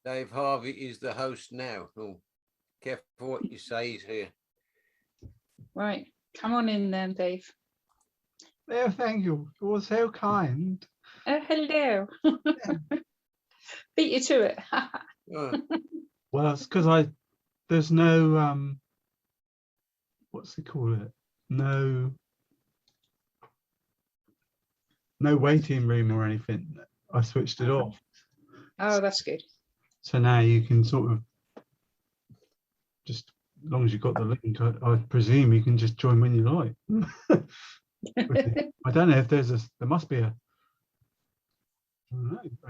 Dave Harvey is the host now. Oh, careful what you say, he's here. Right, come on in then, Dave. Yeah, thank you. You were so kind. Oh, hello. Beat you to it. Oh, Well, it's because there's no what's they call it? No waiting room or anything. I switched it off. Oh, that's good. So now you can sort of just, as long as you've got the link, I presume you can just join when you like. I don't know if there must be an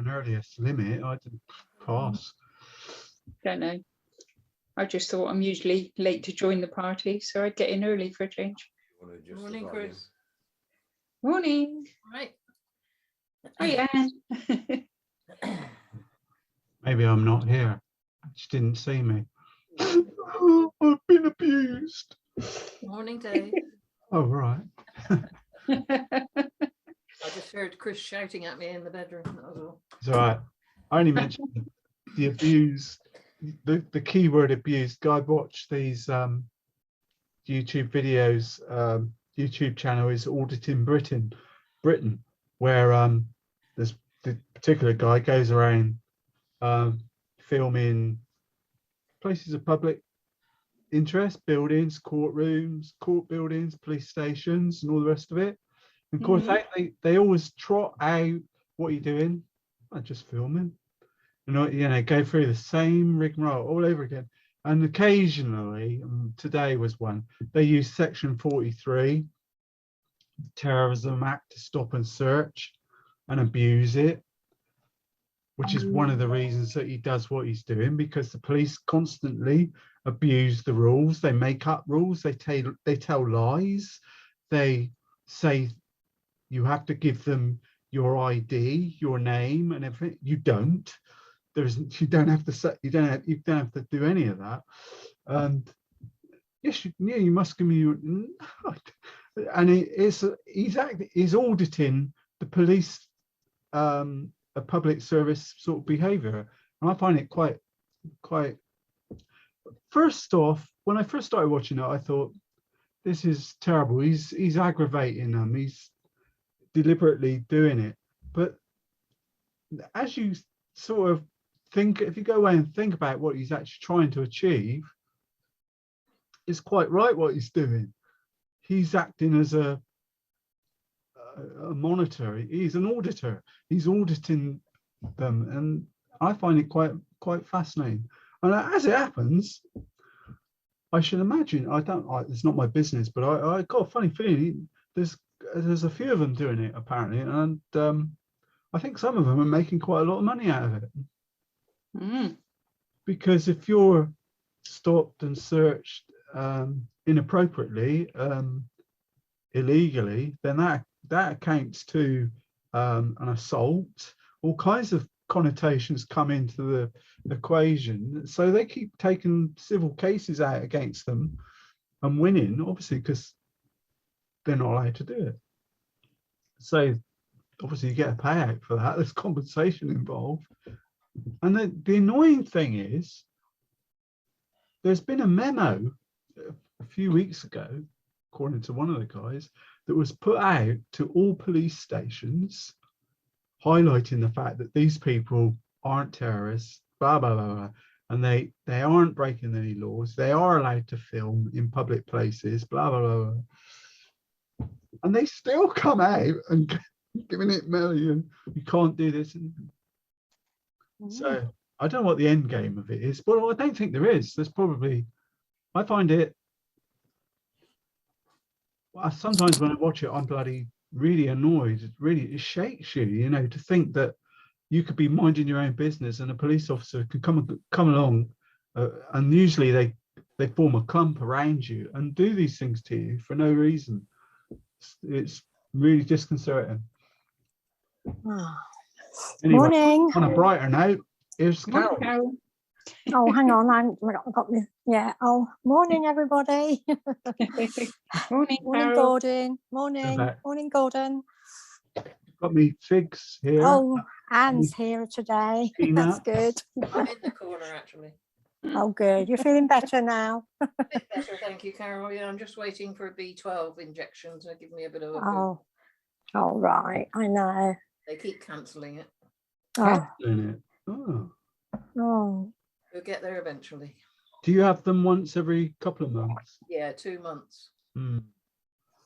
earliest limit. I didn't pass. Don't know. I just thought I'm usually late to join the party, so I'd get in early for a change. Morning, Chris. Morning. Right. Hi, Anne. Maybe I'm not here. She didn't see me. Oh, I've been abused. Morning, Dave. Oh, right. I just heard Chris shouting at me in the bedroom. That was all. It's all right. I only mentioned the abused, the keyword abused. I watch these YouTube videos. YouTube channel is Auditing Britain, where this particular guy goes around filming places of public interest, buildings, courtrooms, court buildings, police stations, and all the rest of it. And of course, they always trot out, what are you doing? I'm just filming. You know, go through the same rigmarole all over again. And occasionally, today was one, they use Section 43, Terrorism Act, to stop and search and abuse it, which is one of the reasons that he does what he's doing, because the police constantly abuse the rules. They make up rules. They tell lies. They say you have to give them your ID, your name, and everything. You don't. You don't have to say. You don't have to do any of that. And yes, you must give me your. And he's auditing the police. A public service sort of behavior, and I find it quite. First off, when I first started watching it, I thought, this is terrible. He's aggravating them. He's deliberately doing it. But as you sort of think, if you go away and think about what he's actually trying to achieve, it's quite right what he's doing. He's acting as a monitor. He's an auditor. He's auditing them, and I find it quite fascinating. And as it happens, I should imagine, it's not my business, but I got a funny feeling there's a few of them doing it apparently, and I think some of them are making quite a lot of money out of it. Because if you're stopped and searched inappropriately, illegally, then that accounts to an assault. All kinds of connotations come into the equation. So they keep taking civil cases out against them and winning, obviously, because they're not allowed to do it. So obviously you get a payout for that. There's compensation involved. And the annoying thing is, there's been a memo a few weeks ago, according to one of the guys, that was put out to all police stations, highlighting the fact that these people aren't terrorists, blah, blah, blah, blah, and they aren't breaking any laws. They are allowed to film in public places, blah, blah, blah, blah. And they still come out and giving it million, you can't do this. So I don't know what the end game of it is, but I don't think there is. There's probably, I find it, sometimes when I watch it, I'm bloody really annoyed. It shakes you, to think that you could be minding your own business and a police officer can come along, and usually they form a clump around you and do these things to you for no reason. It's really disconcerting. Anyway, Morning. on a brighter note, here's Carol. Oh, hang on, I got me. Yeah. Oh, morning, everybody. Morning, Morning, Gordon. Morning, Gordon. Got me figs here. Oh, Anne's here today. That's Peanuts. good. I'm in the corner actually. Oh, good. You're feeling better now? A bit better, thank you, Carol. Yeah, I'm just waiting for a B12 injection to give me a bit of a boost. Oh, all right. I know. They keep cancelling it. Oh, In it. Oh. oh. We'll get there eventually. Do you have them once every couple of months? Yeah, 2 months. Hmm.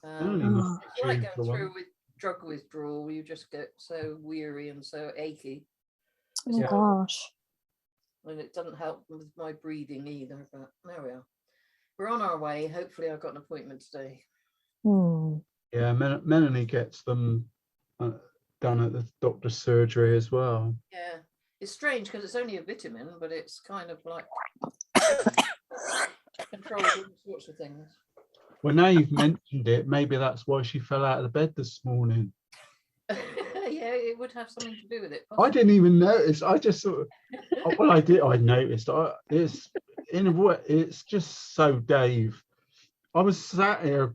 Um, Oh. it's like Due for going one. through with drug withdrawal. You just get so weary and so achy. Oh, Yeah. gosh. And it doesn't help with my breathing either, but there we are. We're on our way. Hopefully I've got an appointment today. Hmm. Yeah, Melanie gets them done at the doctor's surgery as well. Yeah, it's strange because it's only a vitamin, but it's kind of like controls all sorts of things. Well, now you've mentioned it, maybe that's why she fell out of the bed this morning. Yeah, it would have something to do with it. I Possibly. didn't even notice. I just sort of, well, I did. I noticed. It's in a way, it's just so Dave. I was sat here,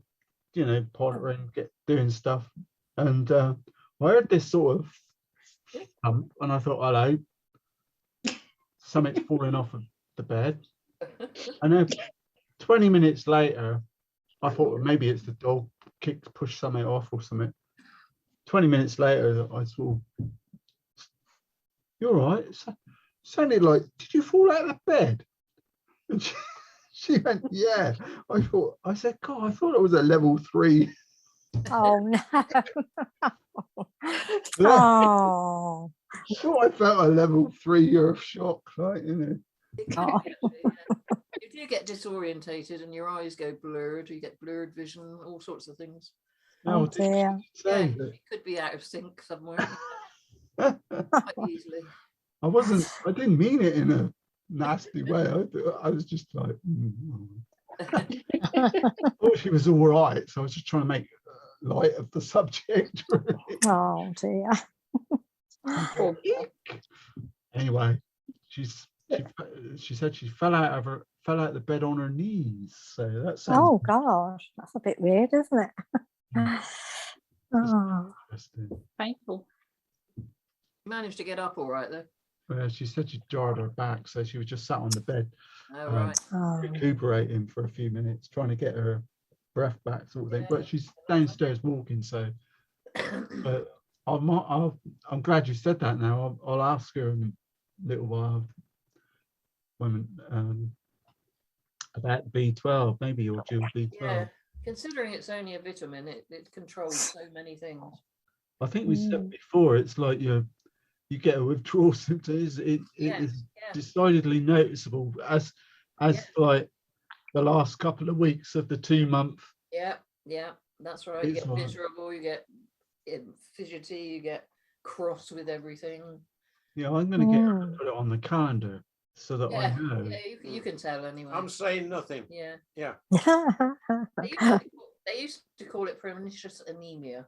pottering, doing stuff, and I heard this sort of thump, and I thought, hello, something's falling off of the bed. And then 20 minutes later, I thought well, maybe it's the dog pushed something off or something. 20 minutes later, I saw, you're right. It sounded like, did you fall out of the bed? And she went, yeah. I said, God, I thought it was a level 3. Oh, no. Yeah. Oh. I thought I felt a level 3 earth shock, like, It could Oh. be actually, yeah. You do get disorientated and your eyes go blurred, you get blurred vision, all sorts of things. Oh, Did she dear. say Yeah, it could be out of sync somewhere that? quite easily. I didn't mean it in a nasty way. I was just like, I thought she was all right. So I was just trying to make light of the subject. Really. Oh, dear. Anyway, she said she fell out of the bed on her knees. So that sounds Oh, gosh. That's a bit weird, isn't it? Oh. interesting. Painful. Managed to get up all right though. Well, she said she jarred her back, so she was just sat on the bed, Oh, right. Oh. recuperating for a few minutes, trying to get her breath back, sort of thing. Yeah. But she's downstairs walking, so. But I'm glad you said that. Now I'll ask her in a little while when about B12, maybe you'll do B12. Yeah, considering it's only a vitamin, it controls so many things. I think we said before, it's like you get a withdrawal symptoms. It Yeah, is yeah. decidedly noticeable as Yeah. like the last couple of weeks of the 2-month. Yeah, that's right. You It's get like- miserable, you get fidgety, you get cross with everything. Yeah, I'm going to get her to put it on the calendar so that I Yeah, know. yeah, you can tell anyway. I'm saying nothing. Yeah. Yeah. They used to call it pernicious anemia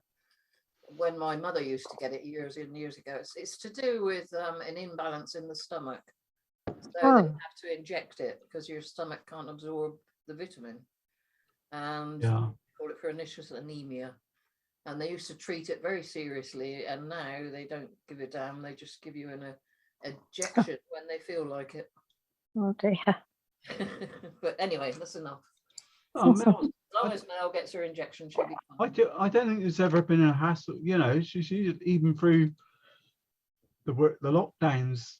when my mother used to get it years and years ago. It's to do with an imbalance in the stomach. So they have to inject it because your stomach can't absorb the vitamin. And Yeah. they call it pernicious anemia. And they used to treat it very seriously. And now they don't give a damn. They just give you an injection when they feel like it. Oh, dear. But anyway, that's enough. Oh, As long as Mel gets her injection, she'll be fine. I don't think there's ever been a hassle. She's even through the lockdowns.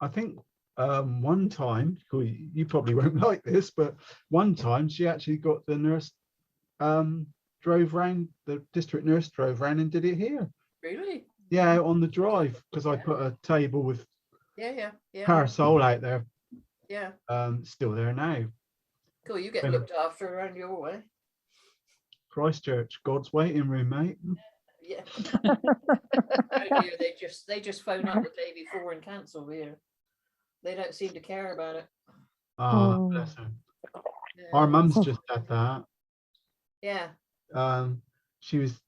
I think one time, you probably won't like this, but one time she actually got the nurse the district nurse drove round and did it here. Really? Yeah, on the drive, because I put a table with Yeah. parasol out there. Yeah. Still there now. Cool. You get Um, looked after around your way. Christchurch, God's waiting room, mate. Yeah. Oh dear, they just phone up the day before and cancel here. They don't seem to care about it. Oh, bless her. Yeah. Our mum's just had that. Yeah. She was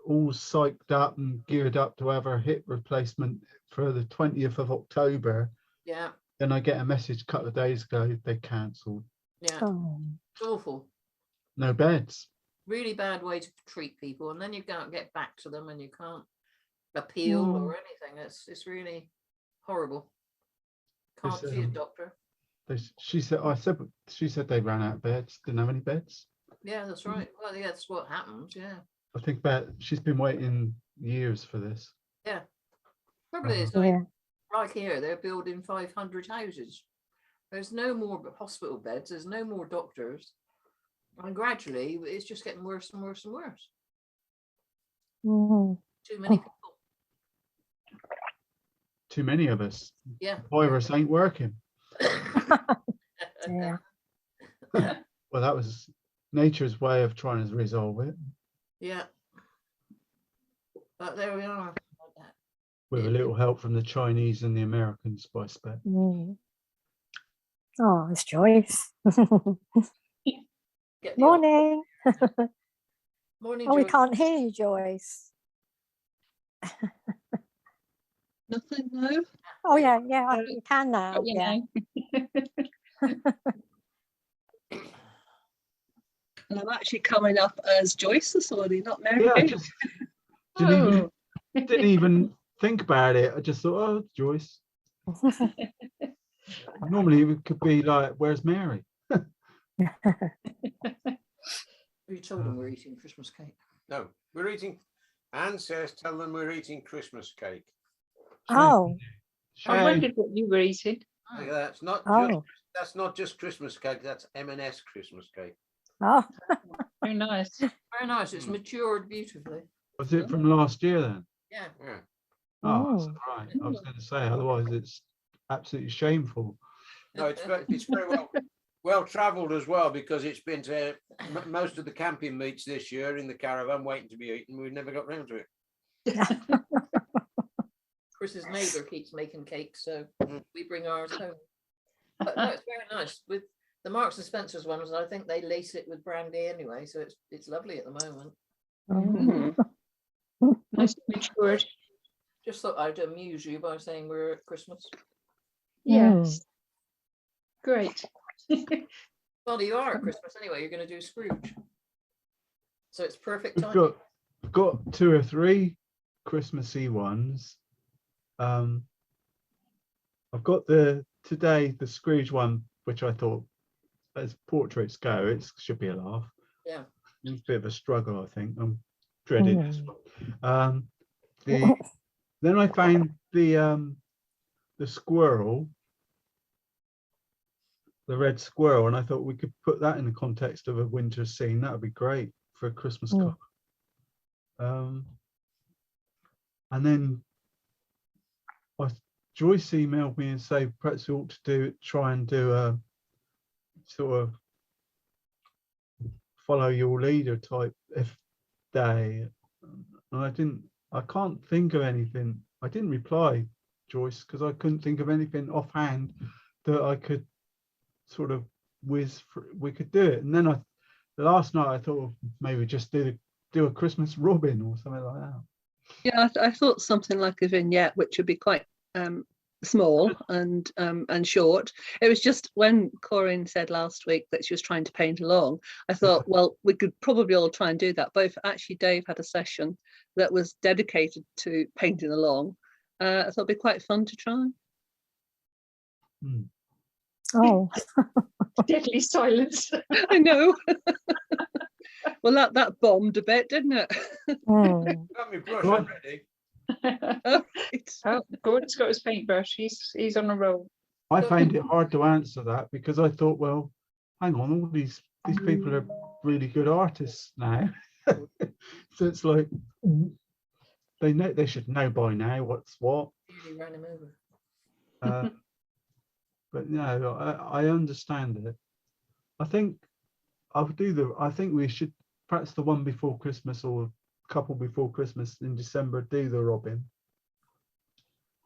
all psyched up and geared up to have her hip replacement for the 20th of October. Yeah. Then I get a message a couple of days ago, they cancelled. Yeah. Oh. It's awful. No beds. Really bad way to treat people, and then you can't get back to them, and you can't appeal or anything. It's really horrible. Can't It's, see a doctor. she said they ran out of beds, didn't have any beds. Yeah, that's right. Well, yeah, that's what happens. Yeah. I think she's been waiting years for this. Yeah. Probably is. Yeah. Right here, they're building 500 houses. There's no more hospital beds. There's no more doctors. And gradually, it's just getting worse and worse and worse. Mm. Too many people. Too many of us. Yeah. The virus ain't working. Yeah. Well, that was nature's way of trying to resolve it, Yeah. But there we are. with a little help from the Chinese and the Americans, I expect. Mm. Oh, it's Joyce. Get the Morning. Morning, Oh, we George. can't hear you, Joyce. Nothing, no. Oh, yeah, you can now. But, you Yeah. know, And I'm actually coming up as Joyce this morning, not Mary. Yeah, I just didn't oh, even think about it. I just thought, oh, Joyce. Normally it could be like, where's Mary? You told them we're eating Christmas cake. No, we're eating. Anne says, tell them we're eating Christmas cake. Oh, I Shame. wondered what you were eating. Yeah, that's not just, oh, that's not just Christmas cake. That's M&S Christmas cake. oh. Very nice. Very nice. It's Mm. matured beautifully. Was it from last year then? Yeah. Yeah. Oh, that's Mm. all right. I was going to say, otherwise it's absolutely shameful. No, it's very well travelled as well, because it's been to most of the camping meets this year in the caravan waiting to be eaten. We've never got round to it. Chris's neighbour keeps making cakes, so we bring ours home. But no, it's very nice. With the Marks and Spencer's ones, I think they lace it with brandy anyway, so it's lovely at the moment. Mm. Nice matured. Just thought I'd amuse you by saying we're at Christmas. Yes. Great. Well, you are at Christmas anyway. You're going to do Scrooge, so it's perfect We've time. got 2 or 3 Christmassy ones. I've got today the Scrooge one, which I thought, as portraits go, it should be a laugh. Yeah. It's a bit of a struggle, I think. I'm dreading this one. Then I found the squirrel, the red squirrel, and I thought we could put that in the context of a winter scene. That would be great for a Christmas card. And then Joyce emailed me and said perhaps we ought to try and do a sort of follow your leader type day. And I can't think of anything. I didn't reply, Joyce, because I couldn't think of anything offhand that I could sort of we could do it. And then last night I thought maybe just do a Christmas robin or something like that. Yeah, I thought something like a vignette, which would be quite small and short. It was just when Corinne said last week that she was trying to paint along, I thought, well, we could probably all try and do that. Both actually, Dave had a session that was dedicated to painting along. I thought it'd be quite fun to try. Oh. Deadly silence. I know. Well, that bombed a bit, didn't it? Mm. Got me brush Right. already. Oh, Gordon's got his paintbrush. He's on a roll. I found it hard to answer that because I thought, well, hang on, all these people are really good artists now. So it's like they should know by now what's what. Nearly ran him over. But no, I understand it. I think I think we should perhaps the one before Christmas or a couple before Christmas in December do the robin,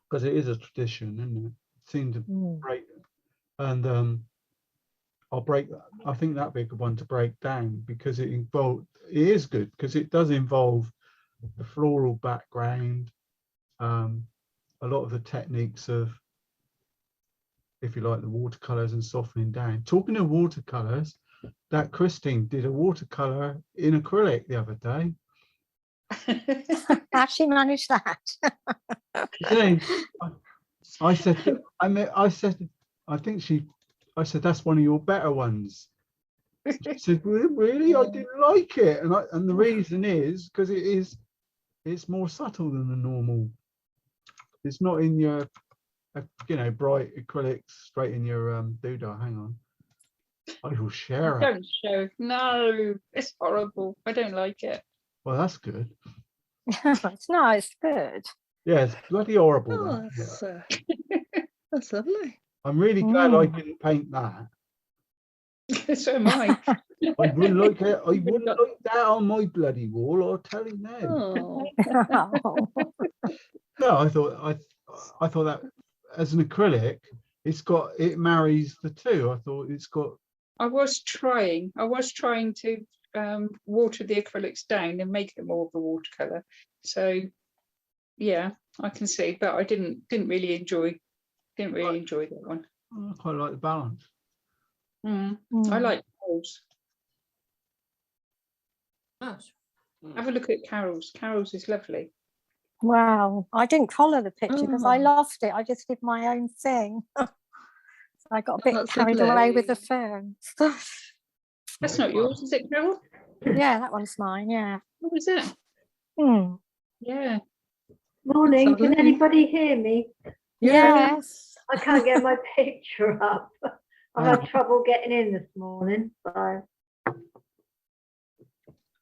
because it is a tradition, isn't it? Seems to break, and I'll break that. I think that'd be a good one to break down because it is good because it does involve the floral background, a lot of the techniques of, if you like, the watercolors and softening down. Talking of watercolors, that Christine did a watercolor in acrylic the other day. How she managed that? See, I said, I said, that's one of your better ones. She said, really? I didn't like it. And the reason is because it's more subtle than the normal. It's not in your, bright acrylics straight in your doodah. Hang on. I will share it. Don't show. No, it's horrible. I don't like it. Well, that's good. No, it's good. Yeah, it's bloody horrible. Oh, That. that's lovely. I'm really glad I Mm. didn't paint that. So am I. I wouldn't like it. I wouldn't like that on my bloody wall. I'll tell you now. Oh, Oh. No, I thought that as an acrylic, it marries the two. I thought it's got. I was trying to water the acrylics down and make them more of a watercolor. So yeah, I can see, but I didn't really enjoy that one. I quite like the balance. I Mm. like Carol's. Nice. Have a look at Carol's. Carol's is lovely. Wow, I didn't follow the picture because I Oh. loved it. I just did my own thing. So I got a bit That's carried lovely. away with the fern. That's not yours, is it, Carol? Yeah, that one's mine. Yeah. What was that? Hmm. Yeah. Morning, can lovely. anybody hear me? Yes. I can't get my picture up. I've had trouble getting in this morning, so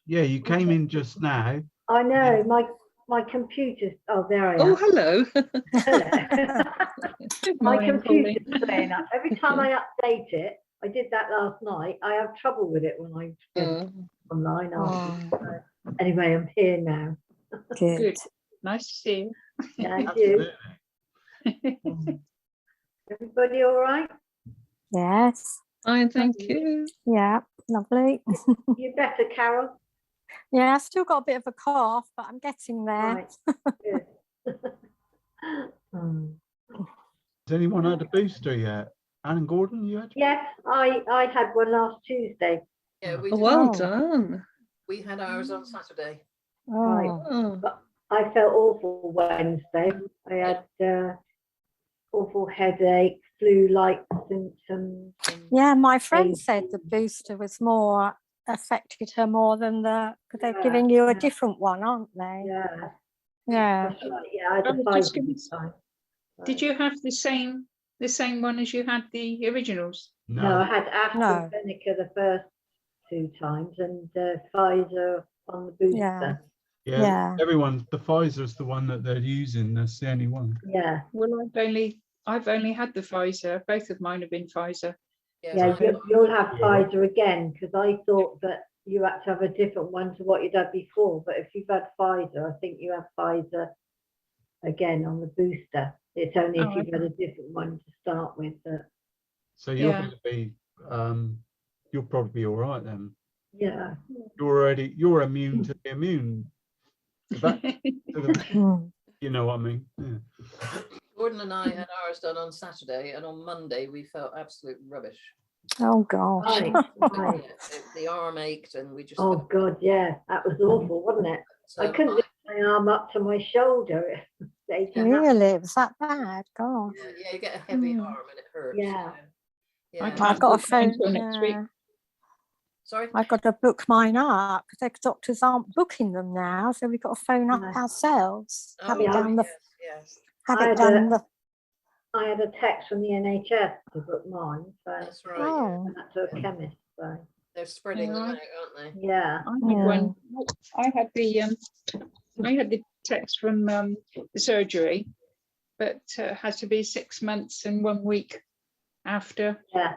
Yeah, you came in just now. I know my computer's. Oh, there I Oh, am. hello. Good My morning, computer's Pauline. playing up. Every time I update it, I did that last night. I have trouble with it when I get it Oh, online. Oh, Anyway, I'm here now. good. Good. Nice to see you. Thank you. Everybody all right? Yes. fine, thank you. Yeah. Lovely. You better, Carol? Yeah, I've still got a bit of a cough, but I'm getting there. Right. Good. Has anyone had a booster yet? Alan Gordon, you had? Yes, I had one last Tuesday. Yeah, we Oh, did. well Oh. done. We had ours on Saturday. Oh, Oh, I felt awful Wednesday. I had awful headache, flu-like symptoms. and- yeah. My friend Hey. said the booster was more affected her more than because they're Yeah, giving you a yeah. different one, aren't they? Yeah, Yeah. that's right. Yeah, I had I the was just Pfizer gonna this time. Did you have the same one as you had the originals? No, I had No. AstraZeneca the first 2 times and Pfizer on the booster. Yeah. Yeah, Yeah. everyone. The Pfizer's the one that they're using. That's the only one. Yeah, Well, I've only had the Pfizer. Both of mine have been Pfizer. Yes, yeah, I had you'll have Yeah. Pfizer again because I thought that you had to have a different one to what you'd had before. But if you've had Pfizer, I think you have Pfizer again on the booster. It's only if Oh, you've had a different one to start with. That, So you're Yeah. going to be, you'll probably be all right then. yeah, You're immune to the immune. To that, to the, Hmm. you know what I mean? Yeah. Gordon and I had ours done on Saturday, and on Monday we felt absolute rubbish. Oh gosh. right, right. Yeah, the arm ached, and we just. Oh felt- God, yeah, that was awful, wasn't it? I so couldn't lift my arm up to my shoulder. They can have- Really? Was that bad? Gosh. Yeah, you get a heavy Hmm. arm and it hurts. Yeah. Yeah. I I've can't got a book mine phone. until next week. Yeah. Sorry. I've got to book mine up because the doctors aren't booking them now, so we've got to phone up No. ourselves. Have Oh, it done. yes. Have I it had done. a- The, I had a text from the NHS to book mine, so That's right. Yeah. oh. I went to a chemist. So They're spreading them Yeah. out, aren't they? yeah, I had Yeah. one. I had the text from the surgery, but had to be 6 months and 1 week after yeah,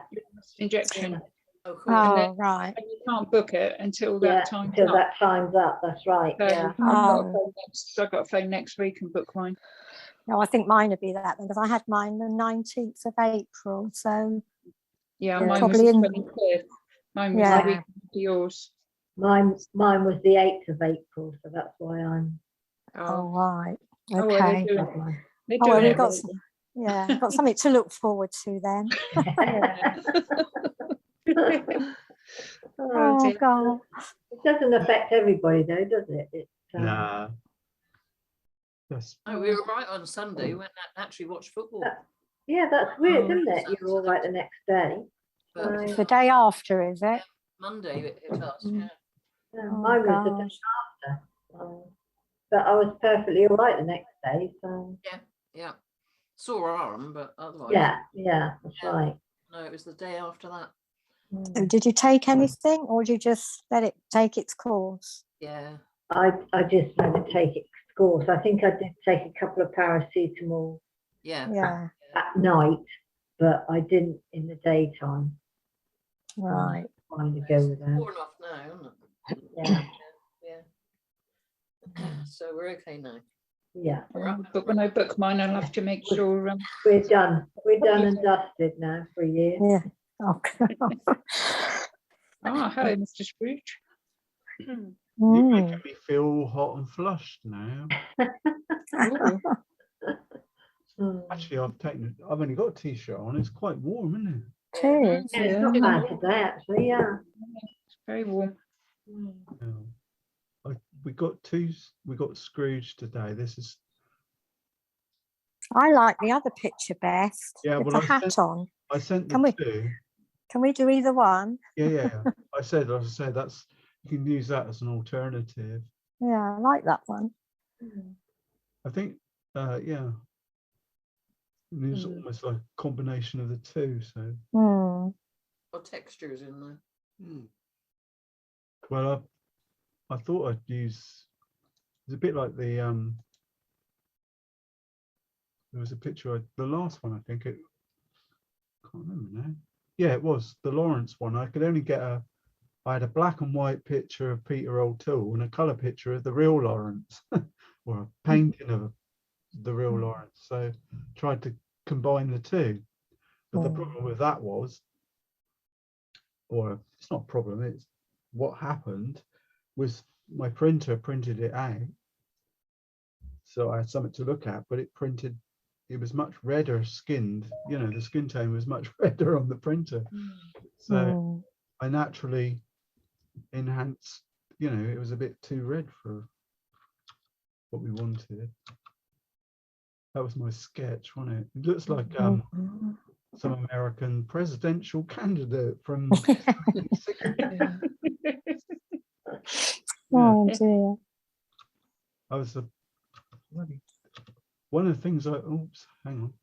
injection. Oh, cool. Oh, right. And you can't book it until yeah. that time's Until up. that time's up. That's right. So Yeah. I've got to phone next week and book mine. No, I think mine would be that then because I had mine the 19th of April. So Yeah, Yeah. mine was Probably the in- 25th. Mine was Yeah. the week after yours. Mine was the 8th of April, so that's why I'm. oh, right. Oh, well, Okay. they're that's doing, why. they're Oh, well, doing we've it got right. some, yeah, got something to look forward to then. Oh, Oh dear. God. It doesn't affect everybody though, does it? It Nah. That's No, we were right on Sunday. We went and actually watched football. Yeah, that's weird, Oh, isn't it? You're all right the next day. But It's the day after, is it? Monday it hit us. Yeah. Yeah, Oh, mine was the day gosh. after. But I was perfectly all right the next day. So Yeah. Sore arm, but otherwise. yeah, that's Yeah. right. No, it was the day after that. So did you take anything, or did you just let it take its course? Yeah. I just let it take its course. I think I did take a couple of paracetamol Yeah. Yeah, at night, but I didn't in the daytime. right. Trying to go with that. Worn off now, isn't it? Yeah, Yeah. So we're okay now. yeah. But when I book mine, I'll have to make sure. We're done. We're done and dusted now for a year. Yeah. Okay. Hello, Mr. Scrooge. you're Mm. making me feel all hot and flushed now. Ooh, Actually, I've only got a t-shirt on. It's quite warm, isn't it? Cheers. Yeah, it's not bad today, actually. Yeah. it's very warm. Yeah. We got Scrooge today. This is I like the other picture best. Yeah, with well, the hat on. I sent Can the we- two. Can we do either one? Yeah. I said that's you can use that as an alternative. Yeah, I like that one. I think yeah. It was almost like a combination of the two. So Hmm. What textures in there? well I thought I'd use it's a bit like the there was a picture the last one, I think it can't remember now. Yeah, it was the Lawrence one. I could only get I had a black and white picture of Peter O'Toole and a colour picture of the real Lawrence, or a painting of the real Lawrence. So tried to combine the two. But the problem with that was, or it's not a problem, it's what happened was my printer printed it out. So I had something to look at, but it was much redder skinned. You know, the skin tone was much redder on the printer. So I naturally enhanced, you know, it was a bit too red for what we wanted. That was my sketch, wasn't it? It looks like some American presidential candidate from Oh dear. I was one of the things oops, hang on.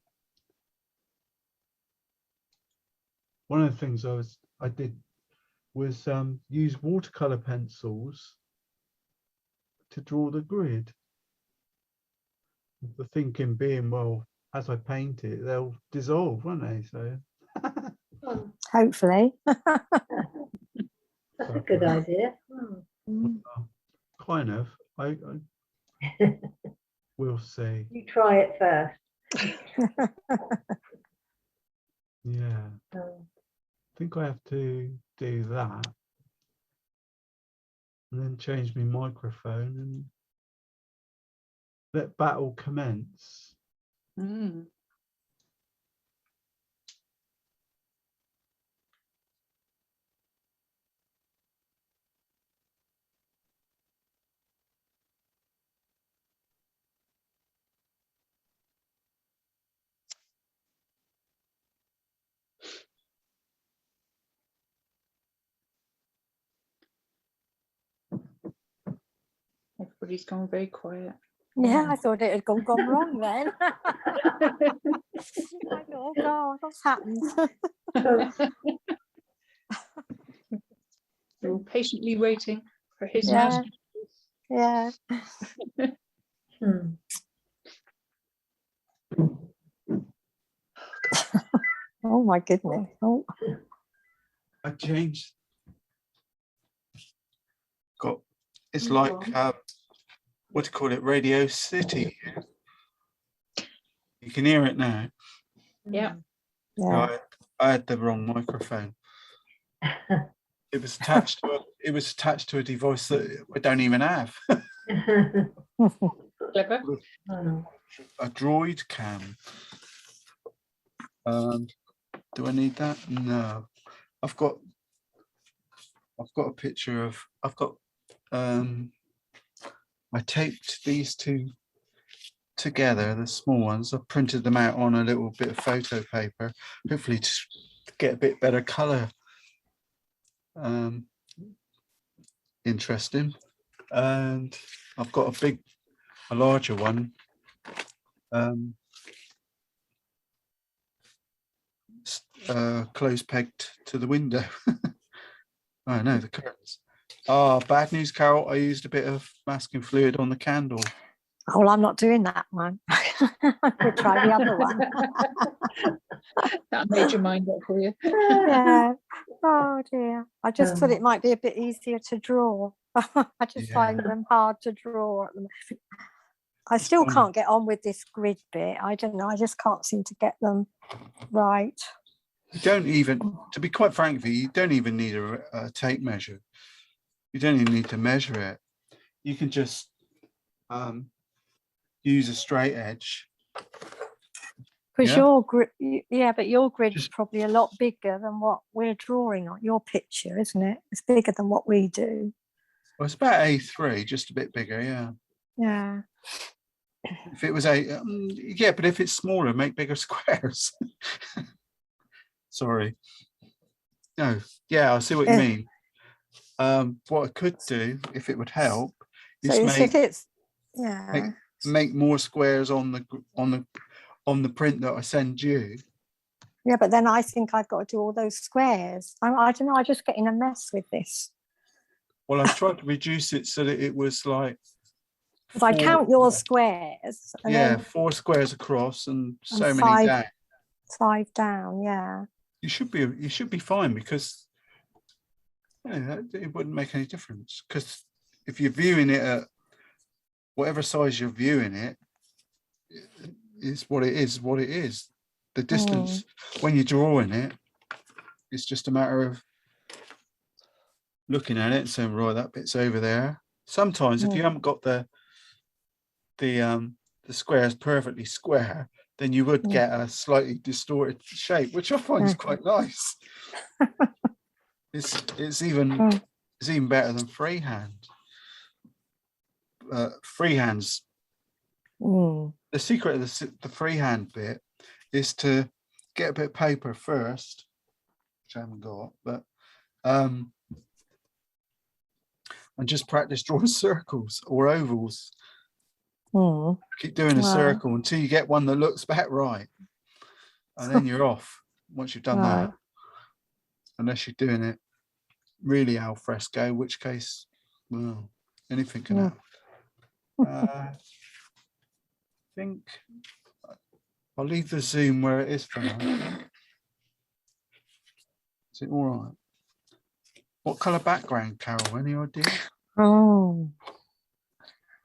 One of the things I did was use watercolor pencils to draw the grid. The thinking being, well, as I paint it, they'll dissolve, won't they? So Hopefully. That's a good idea. kind of. I we'll see. You try it first. Yeah. I think I have to do that and then change my microphone and let battle commence. Everybody's gone very quiet. Yeah, I thought it had gone wrong then. I thought, oh God, what's happened? We're all patiently waiting for his Yeah. master. Yeah. Oh my goodness. Oh. I changed. It's like what do you call it? Radio City. You can hear it now. Yeah. Yeah. I had the wrong microphone. It was attached to a device that I don't even have. Clever. A Droid cam. Do I need that? No. I've got a picture of I taped these two together, the small ones. I printed them out on a little bit of photo paper, hopefully to get a bit better color. Interesting. And I've got a larger one. Close pegged to the window. I know the curtains. Bad news, Carol. I used a bit of masking fluid on the candle. Oh, well, I'm not doing that one. We'll try the other one. That made your mind up for you. Yeah. Oh dear. I just thought it might be a bit easier to draw. I just find them hard to draw at the moment. I still can't get on with this grid bit. I don't know. I just can't seem to get them right. You don't even, to be quite frank with you, you don't even need a tape measure. You don't even need to measure it. You can just use a straight edge. Because your grid, but your grid is probably a lot bigger than what we're drawing on your picture, isn't it? It's bigger than what we do. Well, it's about A3, just a bit bigger, yeah. Yeah. If it was but if it's smaller, make bigger squares. Sorry. No, yeah, I see what you mean. What I could do, if it would help, is make more squares on the print that I send you. Yeah, but then I think I've got to do all those squares. I don't know. I just get in a mess with this. Well, I've tried to reduce it so that it was like. Because I count your squares. And yeah, then 4 squares across and so many down. 5 down. Yeah. You should be fine, because it wouldn't make any difference, because if you're viewing it at whatever size you're viewing it, is what it is. The distance when you're drawing it, it's just a matter of looking at it and saying, right, that bit's over there. Sometimes if you haven't got the squares perfectly square, then you would get a slightly distorted shape, which I find is quite nice. It's even better than freehand. Freehand's the secret of the freehand bit is to get a bit of paper first, which I haven't got, but and just practice drawing circles or ovals. Keep doing a circle until you get one that looks about right, and then you're off once you've done that, unless you're doing it really al fresco, in which case, well, anything can happen. I think I'll leave the zoom where it is for now. Is it all right? What colour background, Carol? Any idea? Oh,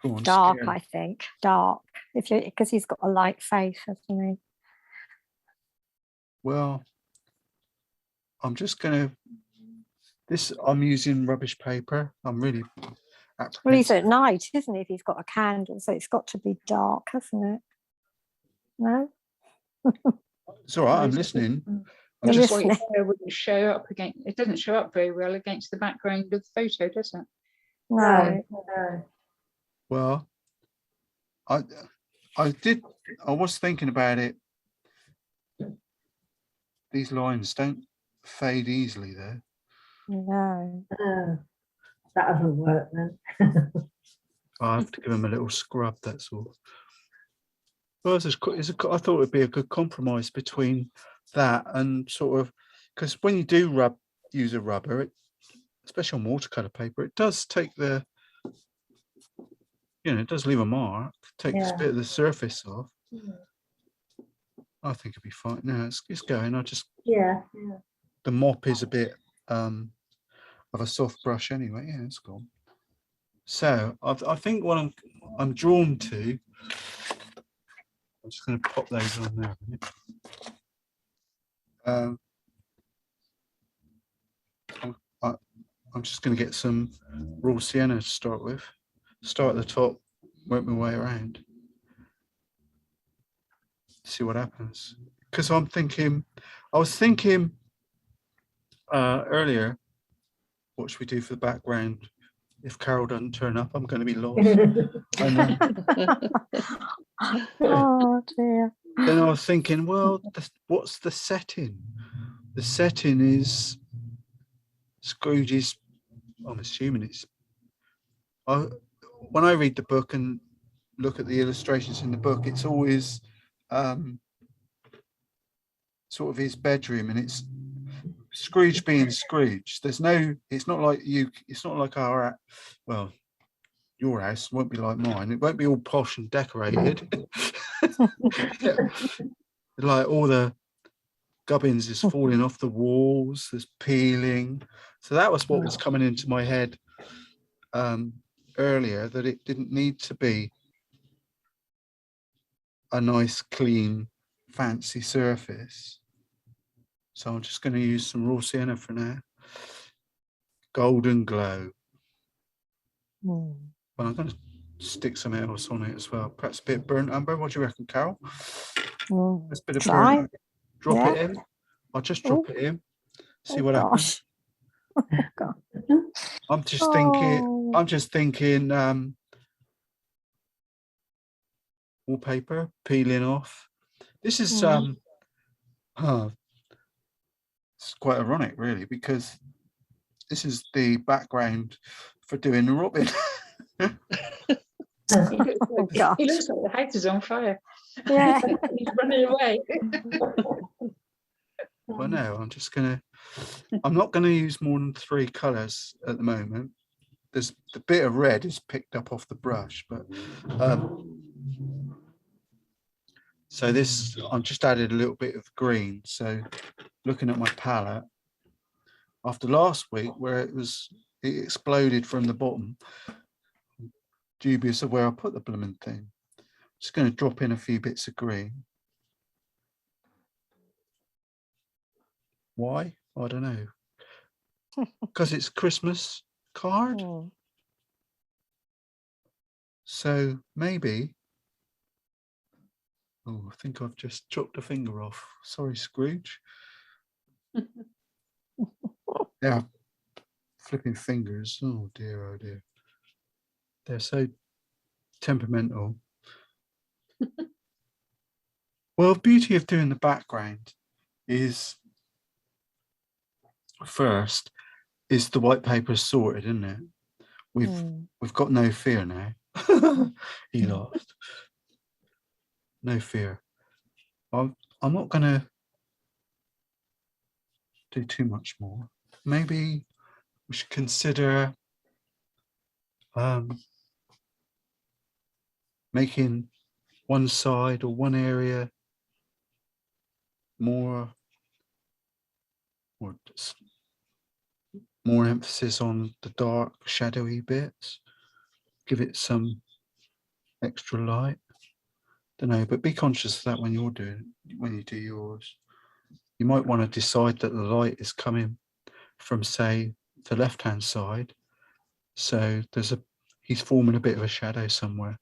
on, dark, I think. Dark. Because he's got a light face, hasn't he? Well, I'm just going to, I'm using rubbish paper. I'm really Well, he's at night, isn't he, if he's got a candle, so it's got to be dark, hasn't it? No? It's all right, I'm listening. I'm just waiting for it wouldn't show up again. It doesn't show up very well against the background of the photo, does it? No. Well, I was thinking about it. These lines don't fade easily though. No. That doesn't work then. I have to give them a little scrub, that's all. Well, I thought it would be a good compromise between that and sort of, because when you do use a rubber, especially on watercolor paper, it does take it does leave a mark, takes a bit of the surface off. I think it'd be fine. No, it's going. The mop is a bit of a soft brush anyway. Yeah, it's gone. So I think what I'm drawn to. I'm just going to pop those on there. I'm just going to get some raw sienna to start with. Start at the top, work my way around. See what happens. Because I was thinking earlier, what should we do for the background? if Carol doesn't turn up, I'm going to be lost. I know. Oh dear. Then I was thinking, well, what's the setting? The setting is Scrooge's. I'm assuming it's. When I read the book and look at the illustrations in the book, it's always sort of his bedroom, and it's Scrooge being Scrooge. There's no. It's not like you. It's not like our. Well, your house won't be like mine. It won't be all posh and decorated. Like all the gubbins is falling off the walls, there's peeling. So that was what was coming into my head earlier, that it didn't need to be a nice, clean, fancy surface. So I'm just going to use some raw sienna for now. Golden glow. Well, I'm going to stick something else on it as well. Perhaps a bit of burnt umber. What do you reckon, Carol? That's a bit of burnt umber. Drop it in. I'll just drop it in. See what happens. God. I'm just thinking wallpaper peeling off. This is it's quite ironic really, because this is the background for doing the Robin. He looks like the house is on fire. Yeah. He's running away. Well, no, I'm not gonna use more than 3 colors at the moment. There's the bit of red is picked up off the brush, but so this, I've just added a little bit of green. So looking at my palette, after last week where it exploded from the bottom, dubious of where I put the blooming thing. Just going to drop in a few bits of green. Why? I don't know. Because it's Christmas card. So maybe. Oh, I think I've just chopped a finger off. Sorry, Scrooge. Yeah, flipping fingers. Oh dear, oh dear. They're so temperamental. Well, the beauty of doing the background is first is the white paper sorted, isn't it? We've got no fear now. He laughed. No fear. I'm not gonna do too much more. Maybe we should consider making one side or one area more emphasis on the dark, shadowy bits. Give it some extra light. Don't know, but be conscious of that when you do yours. You might want to decide that the light is coming from, say, the left-hand side. So he's forming a bit of a shadow somewhere.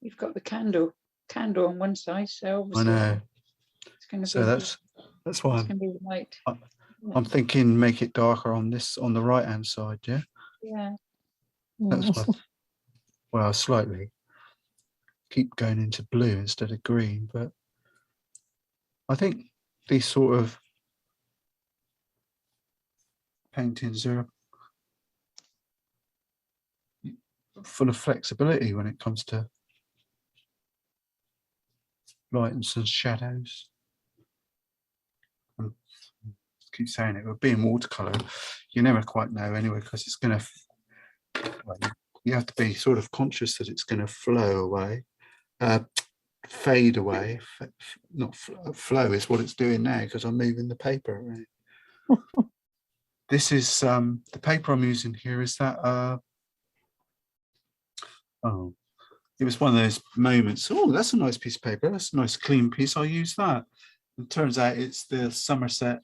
You've got the candle on one side, so obviously I know. it's going to So be. That's why it's going to be light. I'm thinking make it darker on the right-hand side. Yeah. Yeah. That's what. Slightly. Keep going into blue instead of green, but I think these sort of paintings are full of flexibility when it comes to lights and shadows. I keep saying it, but being watercolor, you never quite know anyway, because it's going to, you have to be sort of conscious that it's going to flow away. Fade away. Not flow is what it's doing now, because I'm moving the paper around. This is the paper I'm using here is that it was one of those moments. Oh, that's a nice piece of paper. That's a nice clean piece. I'll use that. And it turns out it's the Somerset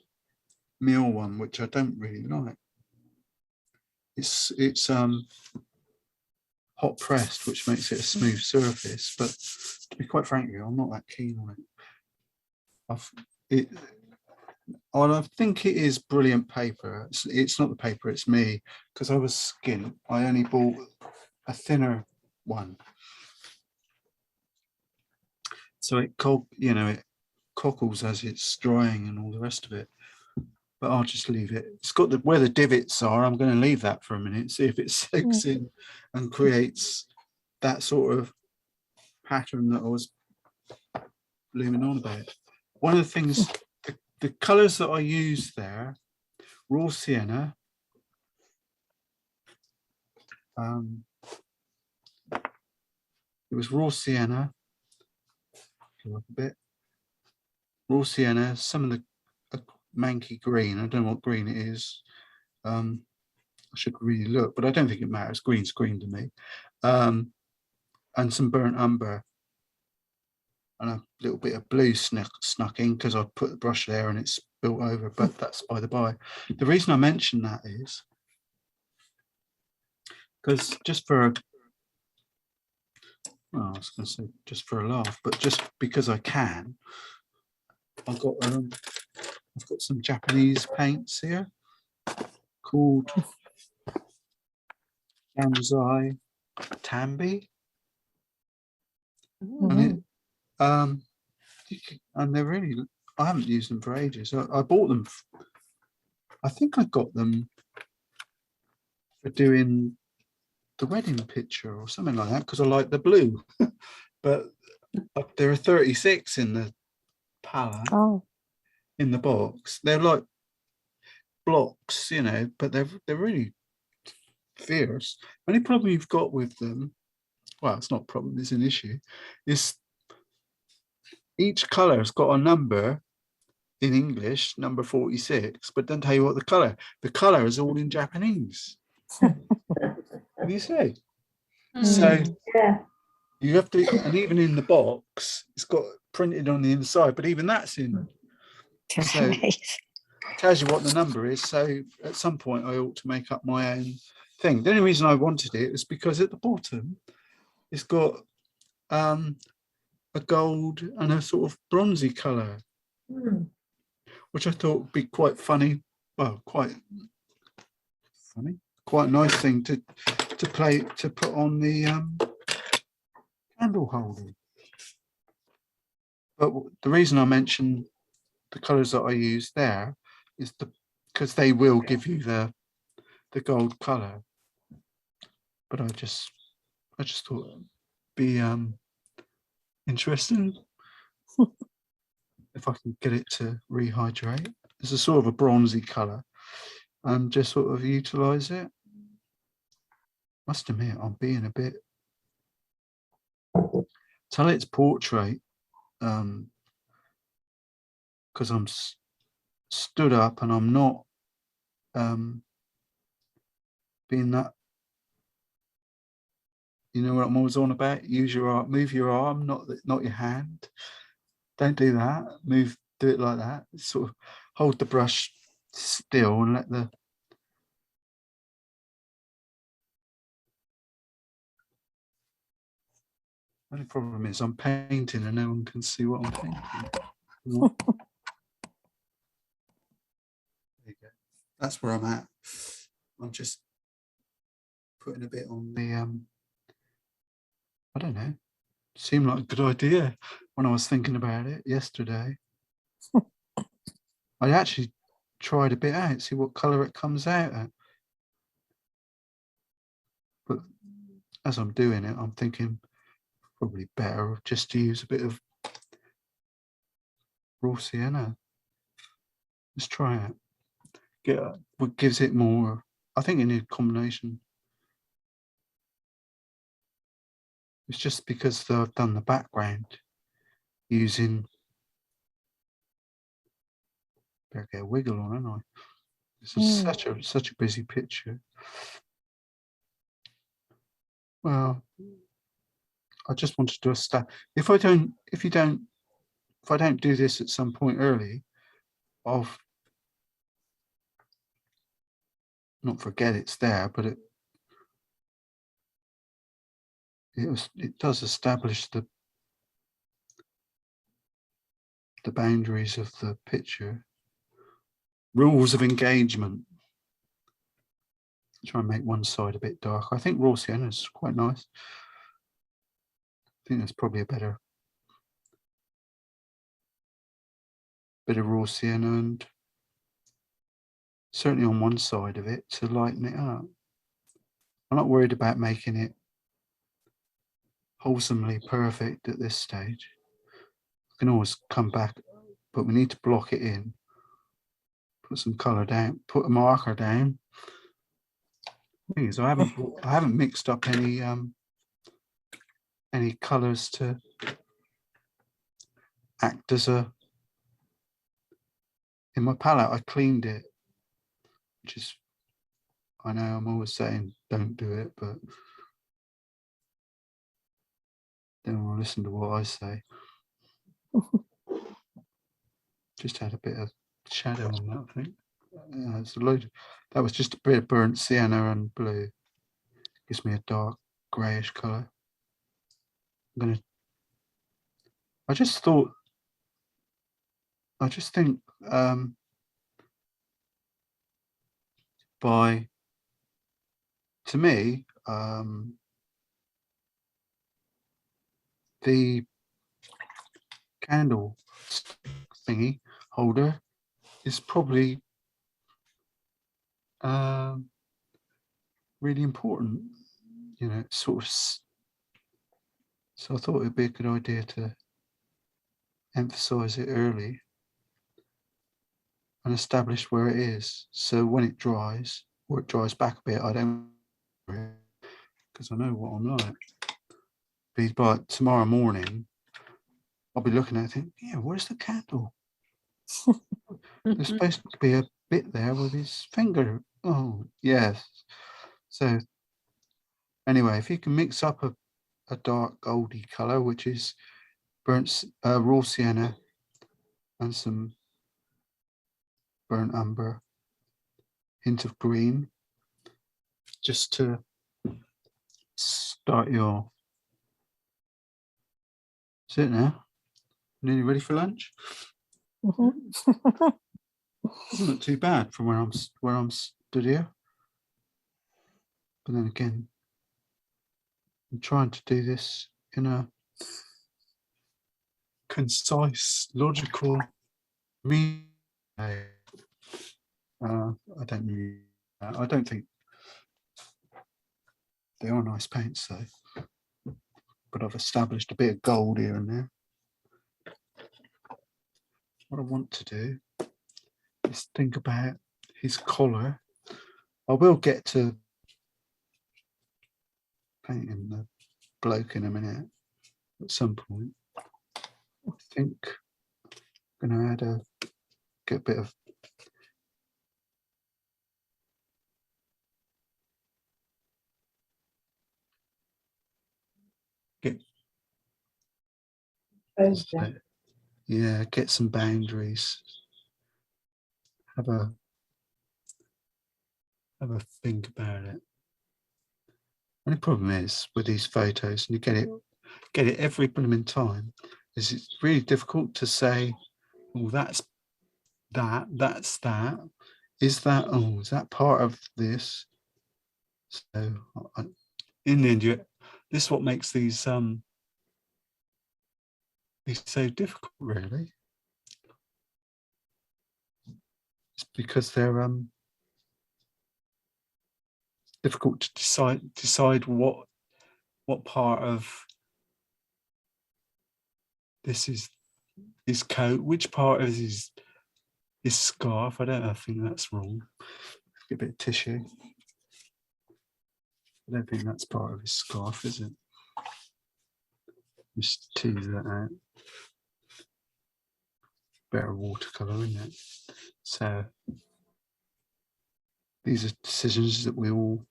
Mill one, which I don't really like. It's hot pressed, which makes it a smooth surface. But to be quite frank with you, I'm not that keen on it. Well, I think it is brilliant paper. It's not the paper, it's me, because I was skint. I only bought a thinner one. So it it cockles as it's drying and all the rest of it. But I'll just leave it. It's got where the divots are. I'm going to leave that for a minute, see if it soaks in and creates that sort of pattern that I was blooming on about. One of the things, the colours that I use there, raw sienna, it was raw sienna, a bit, raw sienna, some of the manky green. I don't know what green it is. I should really look, but I don't think it matters. Green's green to me. And some burnt umber and a little bit of blue snuck in because I put the brush there and it's spilt over, but that's by the by. The reason I mention that is because just for well, I was going to say just for a laugh, but just because I can, I've got some Japanese paints here called Banzai Tambi, and and they're really, I haven't used them for ages. I bought them. I think I got them for doing the wedding picture or something like that because I like the blue. But there are 36 in the palette. In the box. They're like blocks, but they're really fierce. Only problem you've got with them, well, it's not a problem, it's an issue, is each colour has got a number in English, number 46, but don't tell you what the colour is all in Japanese. What do you say? So you have to, and even in the box, it's got printed on the inside, but even that's in. So it tells you what the number is. So at some point I ought to make up my own thing. The only reason I wanted it is because at the bottom it's got a gold and a sort of bronzy colour, which I thought would be quite funny. Well, quite funny, quite a nice thing to put on the candle holder. But the reason I mention the colours that I use there is because they will give you the gold colour. But I just thought it'd be interesting if I can get it to rehydrate. It's a sort of a bronzy colour and just sort of utilise it. Must admit, I'm being a bit. Tell it's portrait because I'm stood up and I'm not being that. You know what I'm always on about? Use your arm, move your arm, not your hand. Don't do that. Do it like that. Sort of hold the brush still and let the. Only problem is I'm painting and no one can see what I'm painting. There you go. That's where I'm at. I'm just putting a bit on the I don't know. Seemed like a good idea when I was thinking about it yesterday. I actually tried a bit out, see what colour it comes out at. But as I'm doing it, I'm thinking probably better just to use a bit of raw sienna. Let's try it. Get what gives it more. I think you need a combination. It's just because I've done the background using. Better get a wiggle on, haven't I? This is such a busy picture. Well, I just want to do a start. If I don't do this at some point early, I'll not forget it's there, but it does establish the boundaries of the picture. rules of engagement. Try and make one side a bit dark. I think raw sienna is quite nice. I think that's probably a better bit of raw sienna, and certainly on one side of it to lighten it up. I'm not worried about making it wholesomely perfect at this stage. I can always come back, but we need to block it in. Put some colour down, put a marker down. Thing is, I haven't mixed up any colours to act as a. In my palette, I cleaned it, which is, I know I'm always saying don't do it, but they don't want to listen to what I say. Just had a bit of shadow on that, I think. It's a load. That was just a bit of burnt sienna and blue. Gives me a dark greyish colour. I just think to me, the candle thingy holder is probably really important, you know, sort of. So I thought it'd be a good idea to emphasize it early and establish where it is. So when it dries, or it dries back a bit, I don't, because I know what I'm like. But tomorrow morning, I'll be looking at it, think, yeah, where's the candle? There's supposed to be a bit there with his finger. Oh, yes. So anyway, if you can mix up a dark goldy color, which is burnt raw sienna and some burnt umber, hint of green, just to start your. That's it now. Nearly ready for lunch. Doesn't look too bad from where I'm stood here. But then again, I'm trying to do this in a concise, logical way. I don't think they are nice paints though. But I've established a bit of gold here and there. What I want to do is think about his collar. I will get to painting the bloke in a minute at some point. I think I'm going to get a bit of get some boundaries. Have a think about it. And the problem is with these photos, and you get it every blooming time, is it's really difficult to say, oh, that's that. Is that part of this? So in the end, this is what makes these so difficult, really. It's because they're difficult to decide what part of this is his coat, which part of his scarf. I think that's wrong. Get a bit of tissue. I don't think that's part of his scarf, is it? Just tease that out. Better watercolour, isn't it? So these are decisions that we all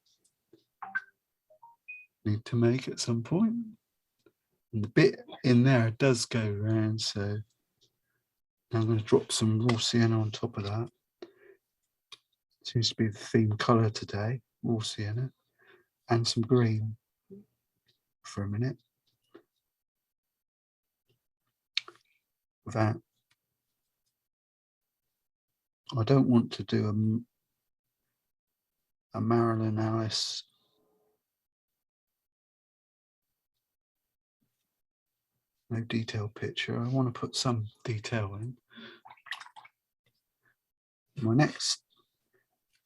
need to make at some point. And the bit in there does go round, so I'm going to drop some raw sienna on top of that. Seems to be the theme colour today, raw sienna, and some green for a minute. Without I don't want to do a Marilyn Alice no detail picture. I want to put some detail in. My next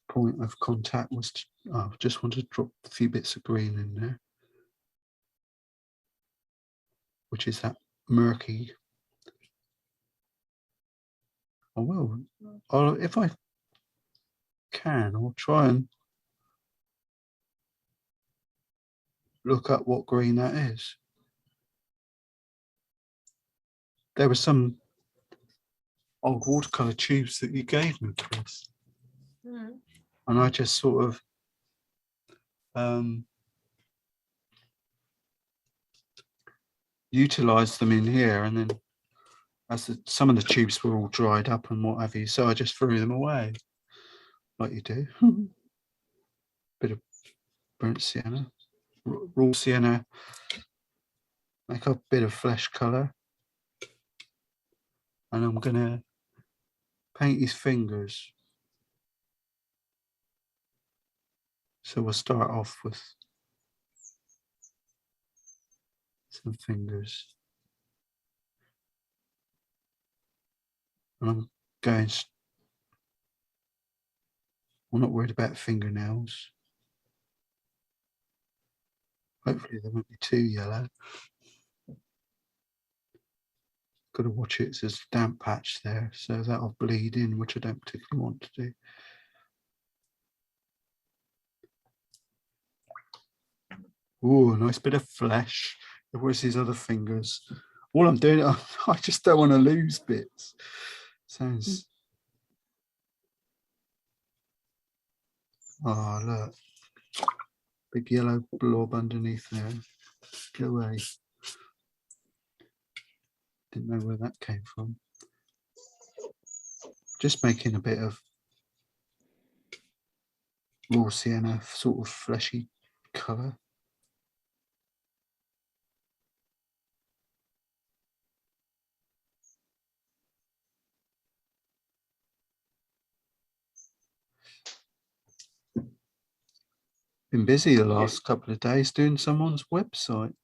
point of contact was just want to drop a few bits of green in there, which is that murky. I will, if I can, I'll try and look up what green that is. There were some old watercolor tubes that you gave me, Chris, and I just sort of utilized them in here, and then as some of the tubes were all dried up and what have you, so I just threw them away, like you do. Bit of burnt sienna, raw sienna, make a bit of flesh color, and I'm gonna paint his fingers. So we'll start off with some fingers. And I'm not worried about fingernails. Hopefully they won't be too yellow. Got to watch it, there's a damp patch there, so that'll bleed in, which I don't particularly want to do. Oh, a nice bit of flesh. Where's his other fingers? All I'm doing, I just don't want to lose bits. Sounds. Oh, look. Big yellow blob underneath there. Go away. Didn't know where that came from. Just making a bit of raw sienna, sort of fleshy colour. Been busy the last couple of days doing someone's website,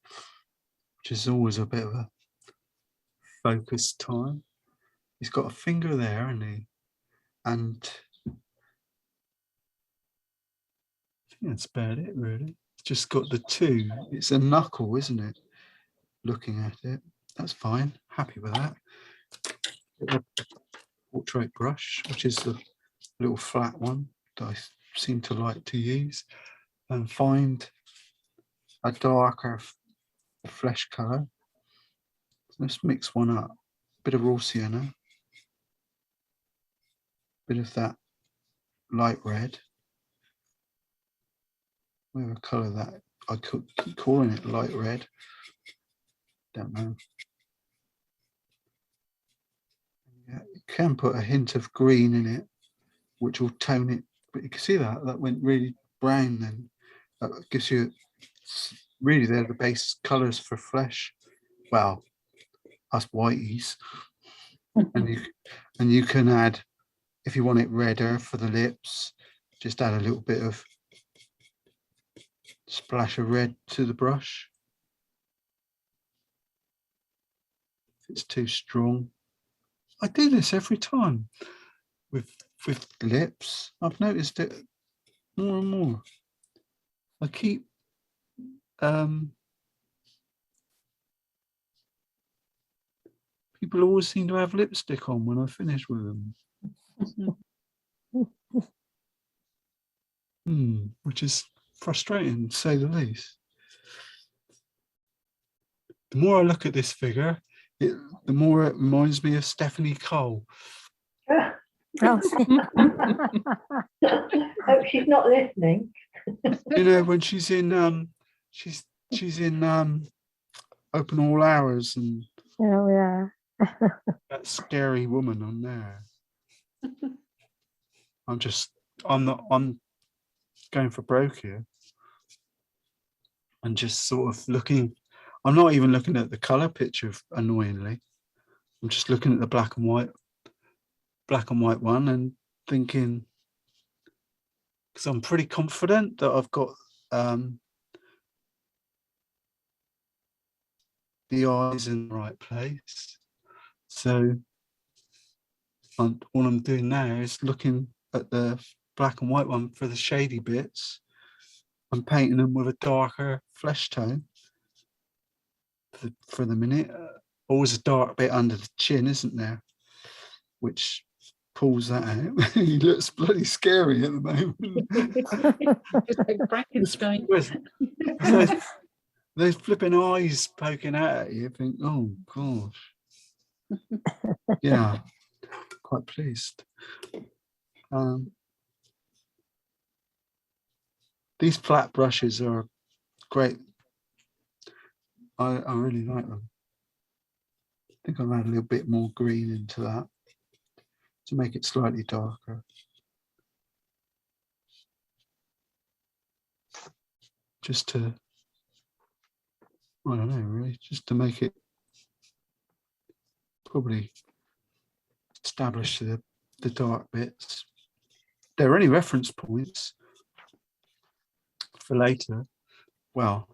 which is always a bit of a focused time. He's got a finger there, hasn't he? And I think that's about it, really. It's just got the two. It's a knuckle, isn't it? Looking at it, that's fine. Happy with that. Portrait brush, which is the little flat one that I seem to like to use, and find a darker flesh color. So let's mix one up. Bit of raw sienna, bit of that light red. Whatever color that, I could keep calling it light red. Don't know. Yeah, you can put a hint of green in it, which will tone it. But you can see that went really brown then. That gives you, really they're the base colors for flesh. Well, us whiteys. and you can add, if you want it redder for the lips, just add a little bit of splash of red to the brush. If it's too strong. I do this every time with lips. I've noticed it more and more. I keep people always seem to have lipstick on when I finish with them. Which is frustrating, to say the least. The more I look at this figure, the more it reminds me of Stephanie Cole. Hope she's not listening. You know, when she's in she's in Open All Hours, and Oh yeah. that scary woman on there. I'm going for broke here, and just sort of looking. I'm not even looking at the color picture, annoyingly. I'm just looking at the black and white one, and thinking, because I'm pretty confident that I've got the eyes in the right place. So all I'm doing now is looking at the black and white one for the shady bits. I'm painting them with a darker flesh tone for the minute. Always a dark bit under the chin, isn't there? Which pulls that out. He looks bloody scary at the moment. Just like Frankenstein. Those flipping eyes poking out at you, you think, oh gosh. Yeah, quite pleased. These flat brushes are great. I really like them. I think I'll add a little bit more green into that to make it slightly darker. Just to, I don't know, really, just to make it probably establish the dark bits. There are any reference points for later. Well,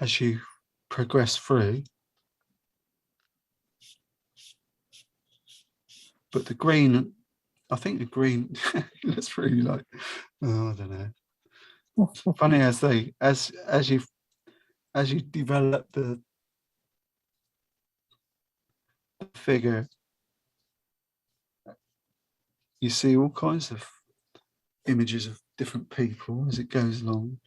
as you progress through, but the green, I think the green, that's really like, oh, I don't know. Funny as you develop the figure, you see all kinds of images of different people as it goes along.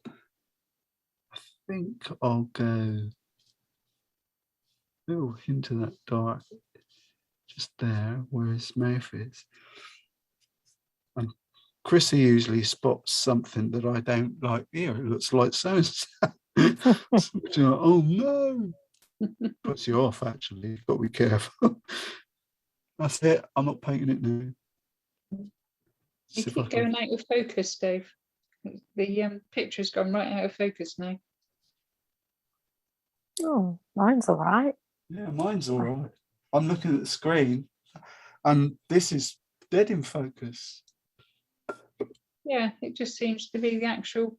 I think I'll go a little hint of that dark just there where his mouth is. And Chrissy usually spots something that I don't like. Here, it looks like so. Oh no! Puts you off, actually. You've got to be careful. That's it. I'm not painting it now. You keep going out of focus, Dave. The picture's gone right out of focus now. Oh, mine's all right. Yeah, mine's all right. I'm looking at the screen and this is dead in focus. Yeah, it just seems to be the actual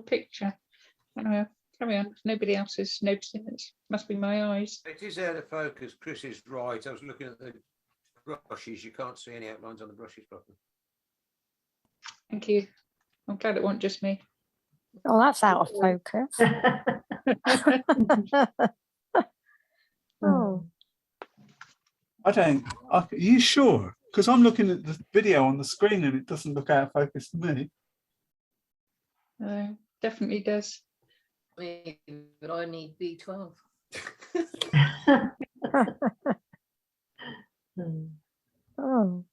picture. Carry on. Nobody else is noticing it. Must be my eyes. It is out of focus. Chris is right. I was looking at the brushes. You can't see any outlines on the brushes properly. Thank you. I'm glad it wasn't just me. Oh, that's out of focus. Oh, Are you sure? Because I'm looking at the video on the screen and it doesn't look out of focus to me. Definitely does. But I need B12. oh.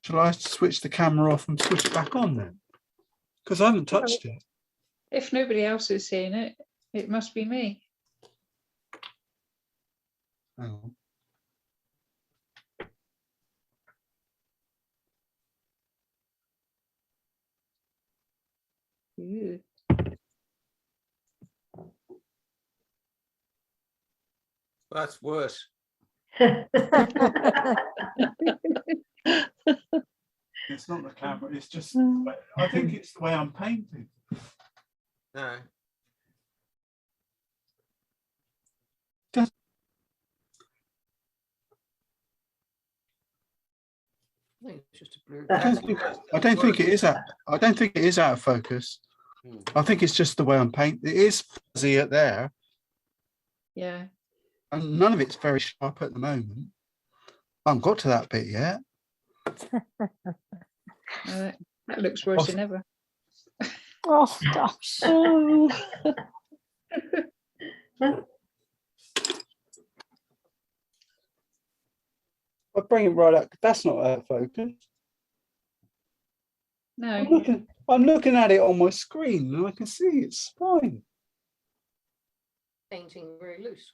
Shall I switch the camera off and switch it back on then? Because I haven't touched it. If nobody else is seeing it, it must be me. Hang on. Ooh. That's worse. It's not the camera, it's just, I think it's the way I'm painting. No. I think it's just a blur. I don't think it is out. I don't think it is out of focus. I think it's just the way I'm painting. It is fuzzy at there, Yeah. and none of it's very sharp at the moment. I haven't got to that bit yet. That looks worse than ever. Oh gosh. I bring it right up. That's not out of focus. No. I'm looking at it on my screen and I can see it's fine. Painting very loose.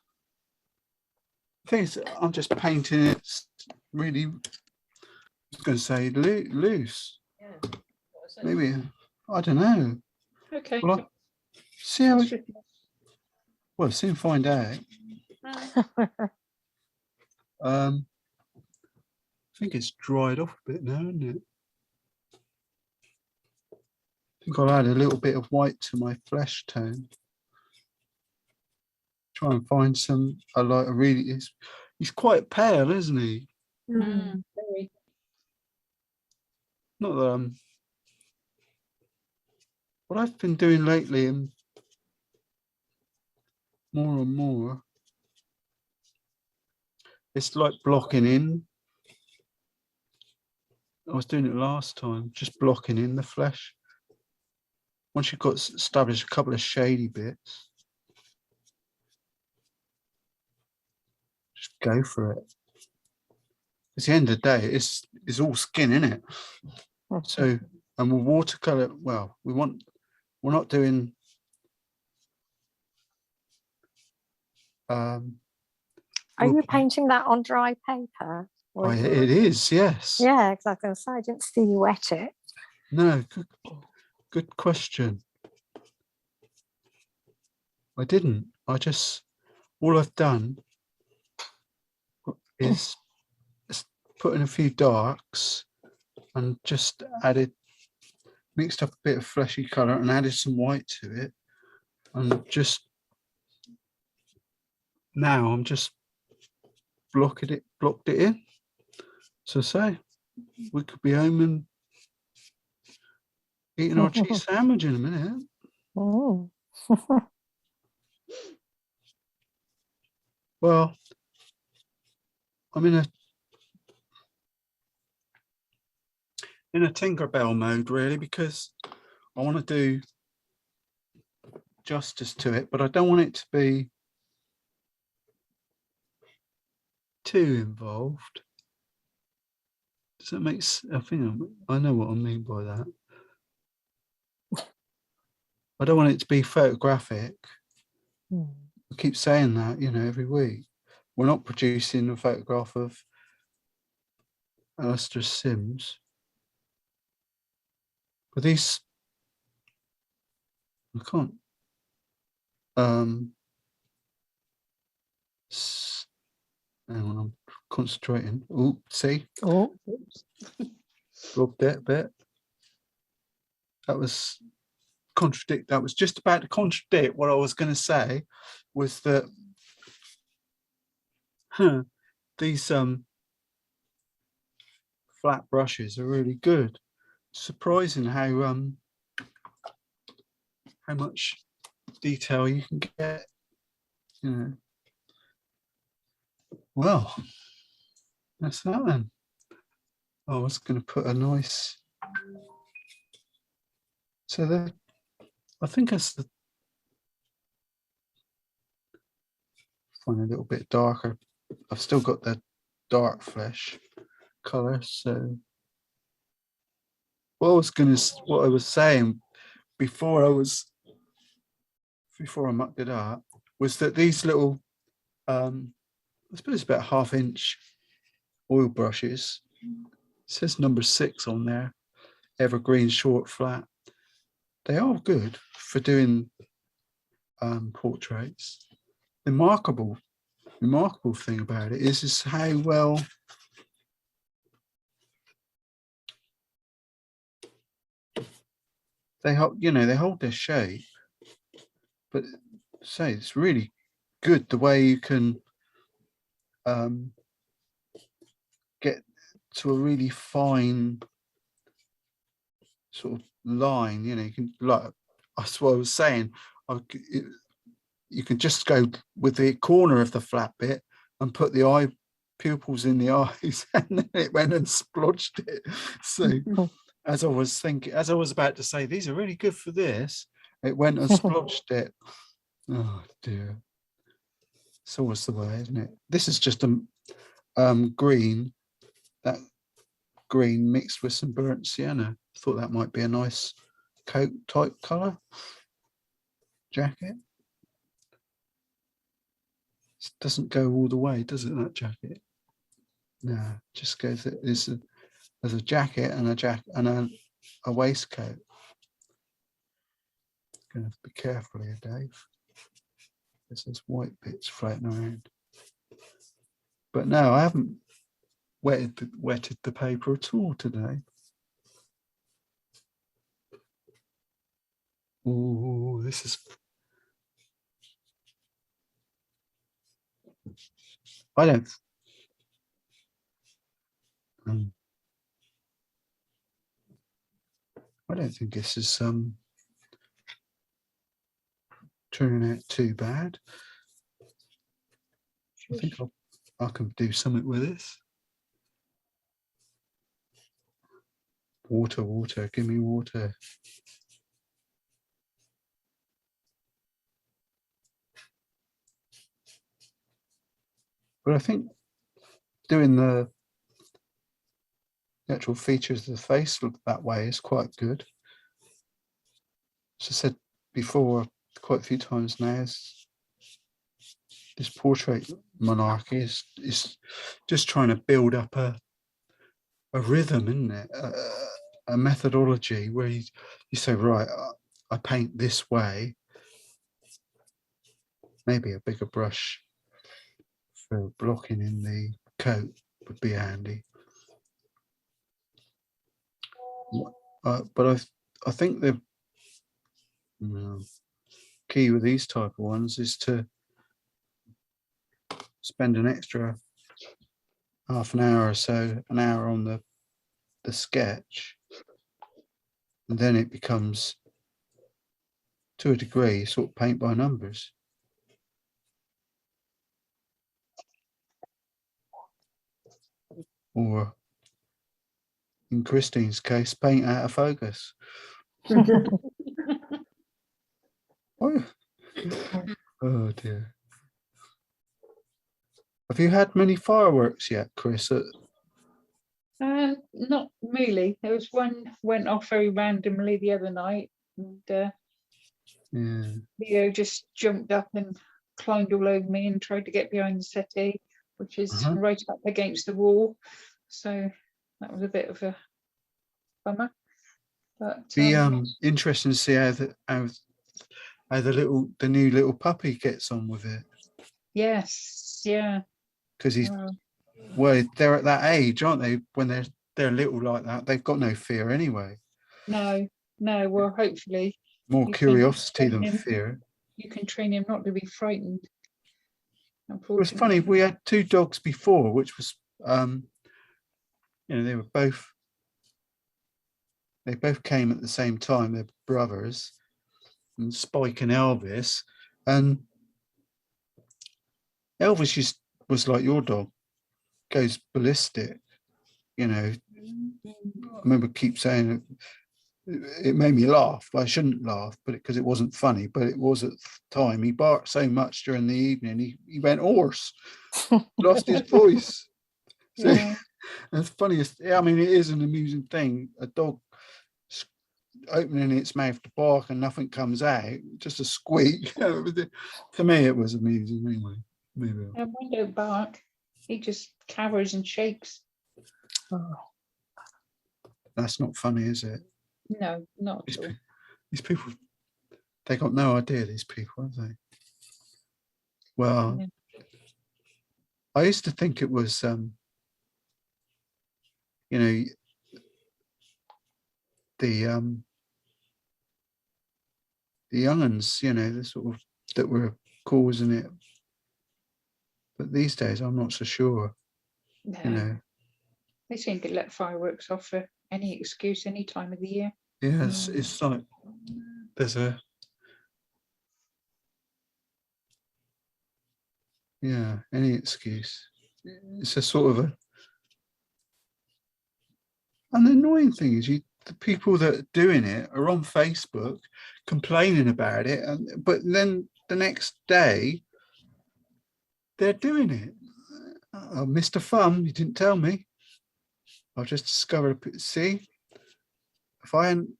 I think I'm just painting it really, I was going to say loose. Yeah. What I said. Maybe, I don't know. Okay. Well, see how well, soon find out. think it's dried off a bit now, isn't it? I think I'll add a little bit of white to my flesh tone. Try and find some, I like a really, he's quite pale, isn't he? Mm. Very. Not that what I've been doing lately and more and more, it's like blocking in. I was doing it last time, just blocking in the flesh. Once you've got established a couple of shady bits, just go for it. At the end of the day, it's all skin, isn't it? So, and we'll watercolor. Well, we're not doing. Are you painting that on dry paper? Oh, it is, yes. Yeah, because I was going to say, I didn't see you wet it. No, good question. I didn't. All I've done is put in a few darks and just mixed up a bit of fleshy colour and added some white to it. And just now I'm just blocked it in. So say we could be home and eating our cheese sandwich in a minute. Oh. Well, I'm in a Tinkerbell mode really, because I want to do justice to it, but I don't want it to be too involved. Does that make sense? I know what I mean by that. I don't want it to be photographic. I keep saying that, every week. We're not producing a photograph of Alistair Sims. But these, I can't. Hang on, I'm concentrating. Oh, see? Oh. Rubbed it a bit. That was just about to contradict what I was going to say, was that these flat brushes are really good. Surprising how much detail you can get. Well, that's that then. I was going to put a nice. So I think that's find a little bit darker. I've still got the dark flesh color. So what I was saying before I mucked it up was that these little, I suppose about 1/2 inch oil brushes. It says number 6 on there. Evergreen short flat. They are good for doing portraits. The remarkable thing about it is how well they hold their shape, but say it's really good the way you can get to a really fine sort of line. You can, like, that's what I was saying. You can just go with the corner of the flat bit and put the eye pupils in the eyes, and then it went and splodged it. So as I was about to say, these are really good for this, it went and splodged it. Oh dear. It's always the way, isn't it? This is just a green, that green mixed with some burnt sienna. Thought that might be a nice coat type colour jacket. It doesn't go all the way, does it, that jacket? No, just goes as a jacket and a waistcoat. Gonna have to be careful here, Dave. There's white bits floating around. But no, I haven't wetted the paper at all today. Oh, this is. I don't. I don't think this is turning out too bad. I think I can do something with this. Water, water, give me water. But I think doing the actual features of the face look that way is quite good. As I said before, quite a few times now, this portrait monarchy is just trying to build up a rhythm, isn't it? A methodology where you say, right, I paint this way. Maybe a bigger brush for blocking in the coat would be handy. But I think the key with these type of ones is to spend an extra half an hour or so, an hour on the sketch, and then it becomes, to a degree, sort of paint by numbers. Or in Christine's case, paint out of focus. Oh dear. Have you had many fireworks yet, Chris? Not really. There was one went off very randomly the other night, and Yeah. Leo just jumped up and climbed all over me and tried to get behind the settee, which is right up against the wall. So that was a bit of a bummer. But Be interesting to see how the new little puppy gets on with it. yes, yeah. Because well, they're at that age, aren't they? When they're little like that, they've got no fear anyway. No. Well, hopefully More curiosity than fear. You can train him not to be frightened. It was funny. We had two dogs before, which was, they were both. They both came at the same time. They're brothers, and Spike and Elvis. And Elvis was like your dog, goes ballistic. I remember keep saying it made me laugh. I shouldn't laugh, but because it wasn't funny, but it was at the time. He barked so much during the evening, he went hoarse, lost his voice. So Yeah. it's funniest. I mean, it is an amusing thing. A dog opening its mouth to bark and nothing comes out, just a squeak. To me, it was amusing anyway. Maybe. And when don't bark, he just cowers and shakes. Oh. That's not funny, is it? No, not at all. These people, they got no idea, these people, have they? Well, Yeah. I used to think it was, the young'uns, the sort of that were causing it. But these days, I'm not so sure. No. They seem to let fireworks off for any excuse, any time of the year. Yeah, it's like there's any excuse. It's a sort of and the annoying thing is the people that are doing it are on Facebook complaining about it, but then the next day they're doing it. Oh, Mr. Fun, you didn't tell me. I've just discovered. See, if I hadn't,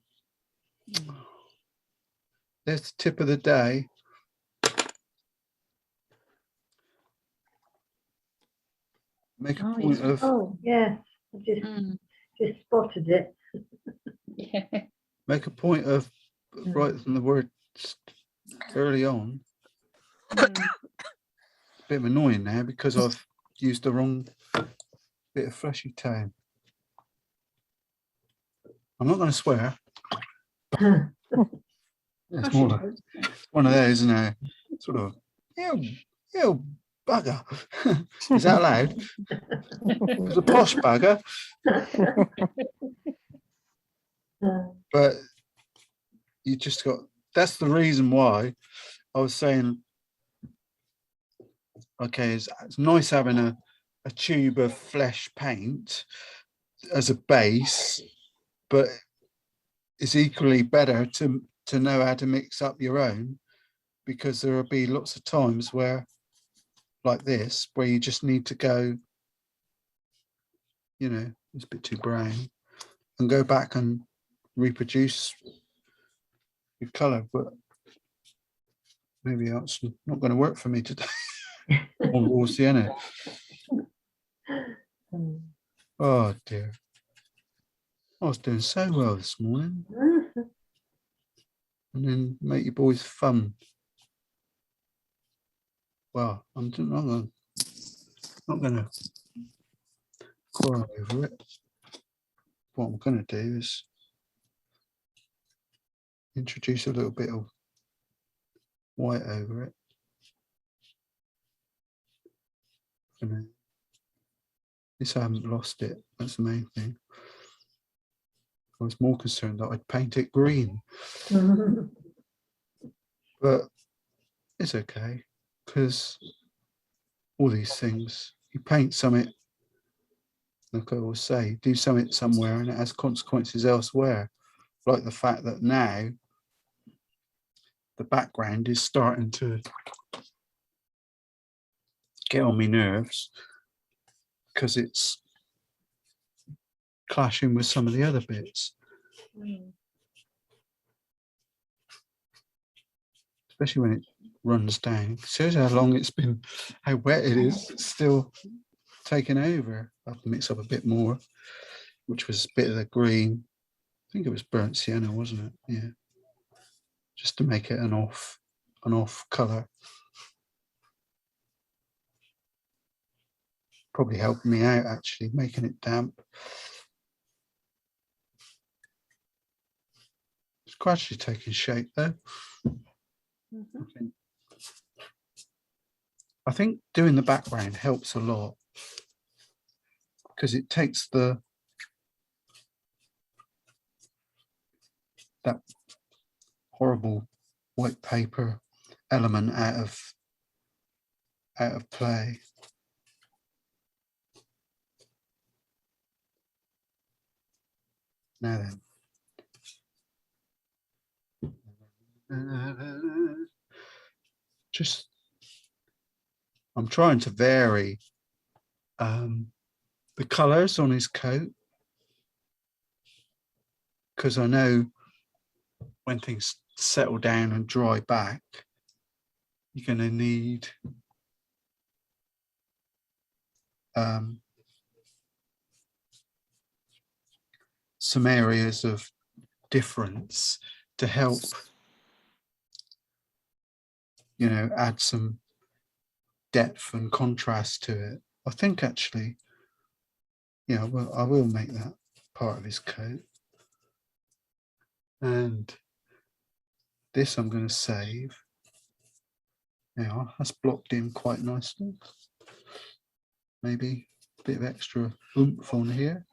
there's the tip of the day. Make a point of. Oh yeah, I just spotted it. Yeah. Make a point of right from the word early on. A bit of annoying now because I've used the wrong bit of fleshy tone. I'm not going to swear. It's more like one of those, isn't it? Sort of, you bugger. Is that allowed? It's a posh bugger. But you just got, that's the reason why I was saying, okay, it's nice having a tube of flesh paint as a base, but it's equally better to know how to mix up your own, because there will be lots of times where, like this, where you just need to go, you know, it's a bit too brown, and go back and reproduce your color. But maybe that's not going to work for me today. On raw sienna. Oh dear. I was doing so well this morning. And then make your boys fun. Well, I'm not gonna quarrel over it. What I'm gonna do is introduce a little bit of white over it. And at least I haven't lost it. That's the main thing. I was more concerned that I'd paint it green. But it's okay, because all these things, you paint something, like I always say, do something somewhere and it has consequences elsewhere. Like the fact that now the background is starting to get on my nerves because it's clashing with some of the other bits. Especially when it runs down. It shows how long it's been, how wet it is. It's still taking over. I have to mix up a bit more, which was a bit of the green. I think it was burnt sienna, wasn't it? Yeah. Just to make it an off colour. Probably helped me out actually, making it damp. It's gradually taking shape though. I think doing the background helps a lot, because it takes that horrible white paper element out of play. Now then, just I'm trying to vary the colours on his coat, because I know when things settle down and dry back, you're going to need some areas of difference to help, you know, add some depth and contrast to it. I think actually, yeah, well, I will make that part of his coat. And this I'm going to save. Now that's blocked in quite nicely. Maybe a bit of extra oomph on here.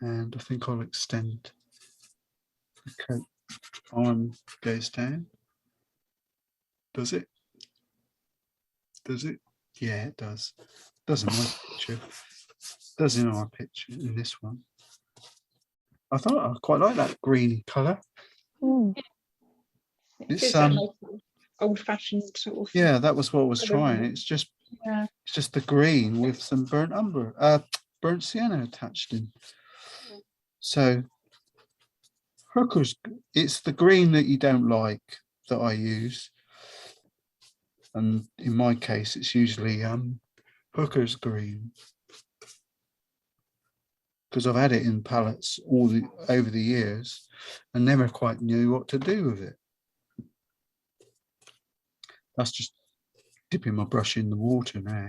And I think I'll extend the coat. Arm goes down. Does it? Does it? Yeah, it does. Does in my picture. Does in our picture, in this one. I thought I quite like that greeny colour. It's old-fashioned sort of. Yeah, that was what I was trying. It's just the green with some burnt sienna attached in. So Hooker's, it's the green that you don't like that I use, and in my case it's usually Hooker's green, because I've had it in palettes over the years and never quite knew what to do with it. That's just dipping my brush in the water now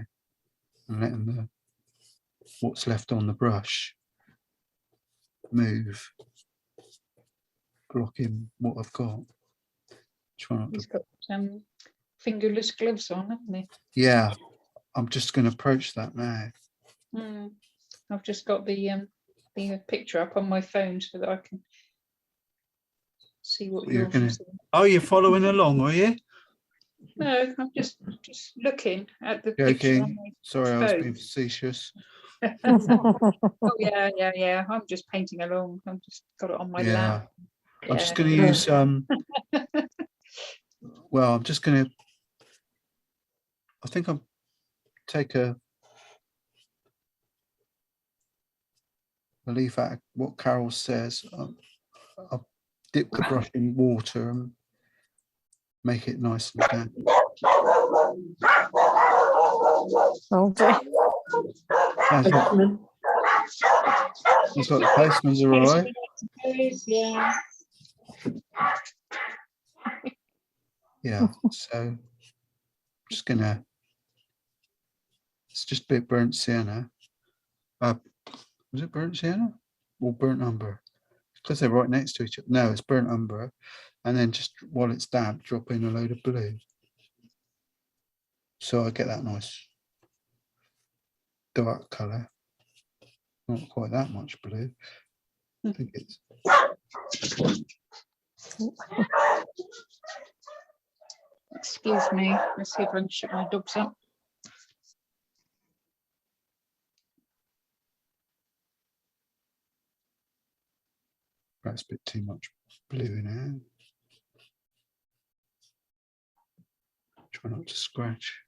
and letting the what's left on the brush move, blocking what I've got. Try not to, He's got fingerless gloves on, hasn't he? yeah, I'm just going to approach that now. I've just got the picture up on my phone so that I can see what You're yours gonna, is. oh, you're following along, are you? No, I'm just looking at the Okay, picture on my sorry, I was phone. being facetious. Oh yeah. I'm just painting along. I've just got it on my Yeah, lap. I'm just Yeah. going to use well, I'm just going to, I think I'll take a leaf out of what Carol says. I'll dip the brush in water and make it nice and damp. Oh dear. Sounds like, Postman. sounds like the postman's arrived. Yeah. Yeah, so I'm just gonna, it's just a bit burnt sienna. Was it burnt sienna or burnt umber? Because they're right next to each other. No, it's burnt umber. And then just while it's damp, drop in a load of blue. So I get that nice dark colour. Not quite that much blue. I think it's, Excuse me. Let's see if I can shut my dogs up. perhaps a bit too much blue now. Try not to scratch.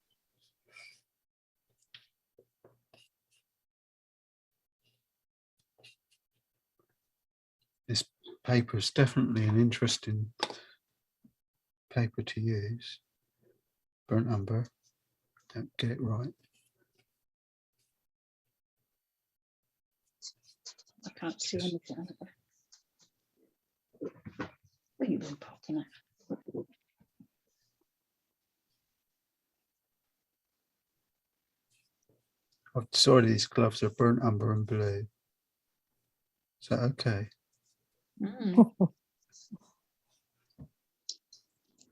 This paper is definitely an interesting paper to use. Burnt umber. Don't get it right. I can't see anything. Where you been parking at? I've decided these gloves are burnt umber and blue. Is that okay?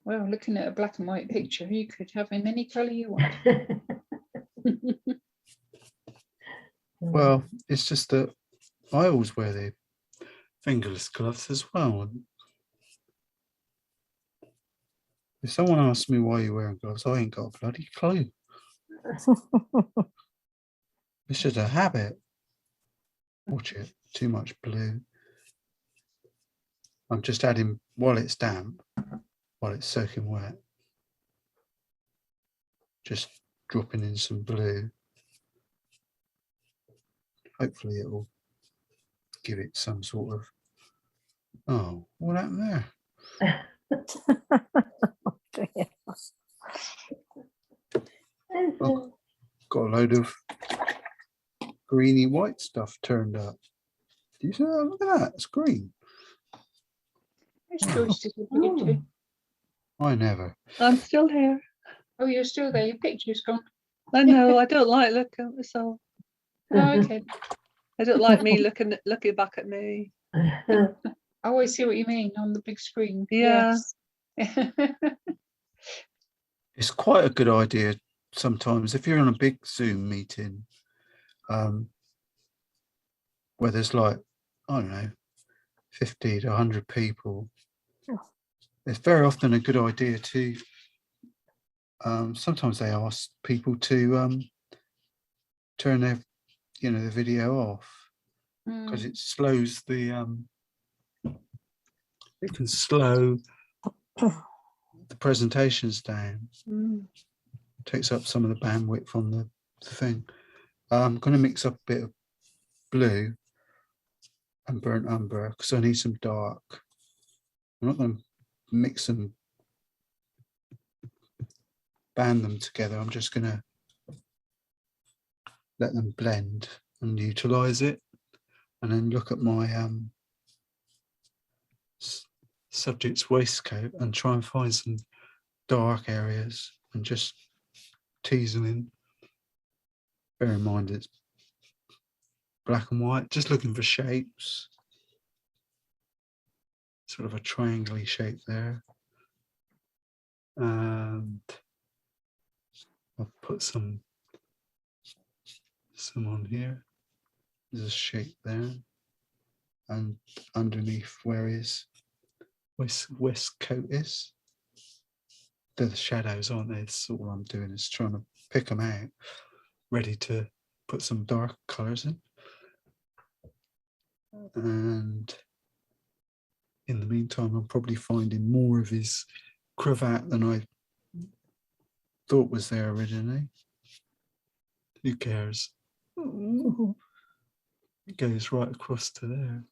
Well, looking at a black and white picture, you could have in any colour you want. Well, it's just that I always wear the fingerless gloves as well. If someone asks me why you're wearing gloves, I ain't got a bloody clue. It's just a habit. Watch it. Too much blue. I'm just adding, while it's damp, while it's soaking wet, just dropping in some blue. Hopefully it will give it some sort of, oh, what happened there? Oh dear. Oh, got a load of greeny white stuff turned up. Do you see that? Look at that, it's green. Where's Joyce disappeared to? I never. I'm still here. Oh, you're still there. Your picture's gone. I know, I don't like looking at myself. Oh, okay. I don't like me looking back at me. Oh, I see what you mean on the big screen. Yeah. Yes. It's quite a good idea sometimes if you're on a big Zoom meeting where there's like, I don't know, 50 to 100 people. It's very often a good idea to, sometimes they ask people to turn their, the video off because it slows the, it can slow the presentations down. Takes up some of the bandwidth on the thing. I'm going to mix up a bit of blue and burnt umber because I need some dark. I'm not going to mix them, band them together. I'm just going to let them blend and utilize it, and then look at my subject's waistcoat and try and find some dark areas and just teasing. Bear in mind it's black and white, just looking for shapes. Sort of a triangle shape there. And I'll put some on here. There's a shape there. And underneath where his waistcoat is. They're the shadows, aren't they? That's all I'm doing is trying to pick them out, ready to put some dark colours in. And in the meantime, I'm probably finding more of his cravat than I thought was there originally. Who cares? It goes right across to there.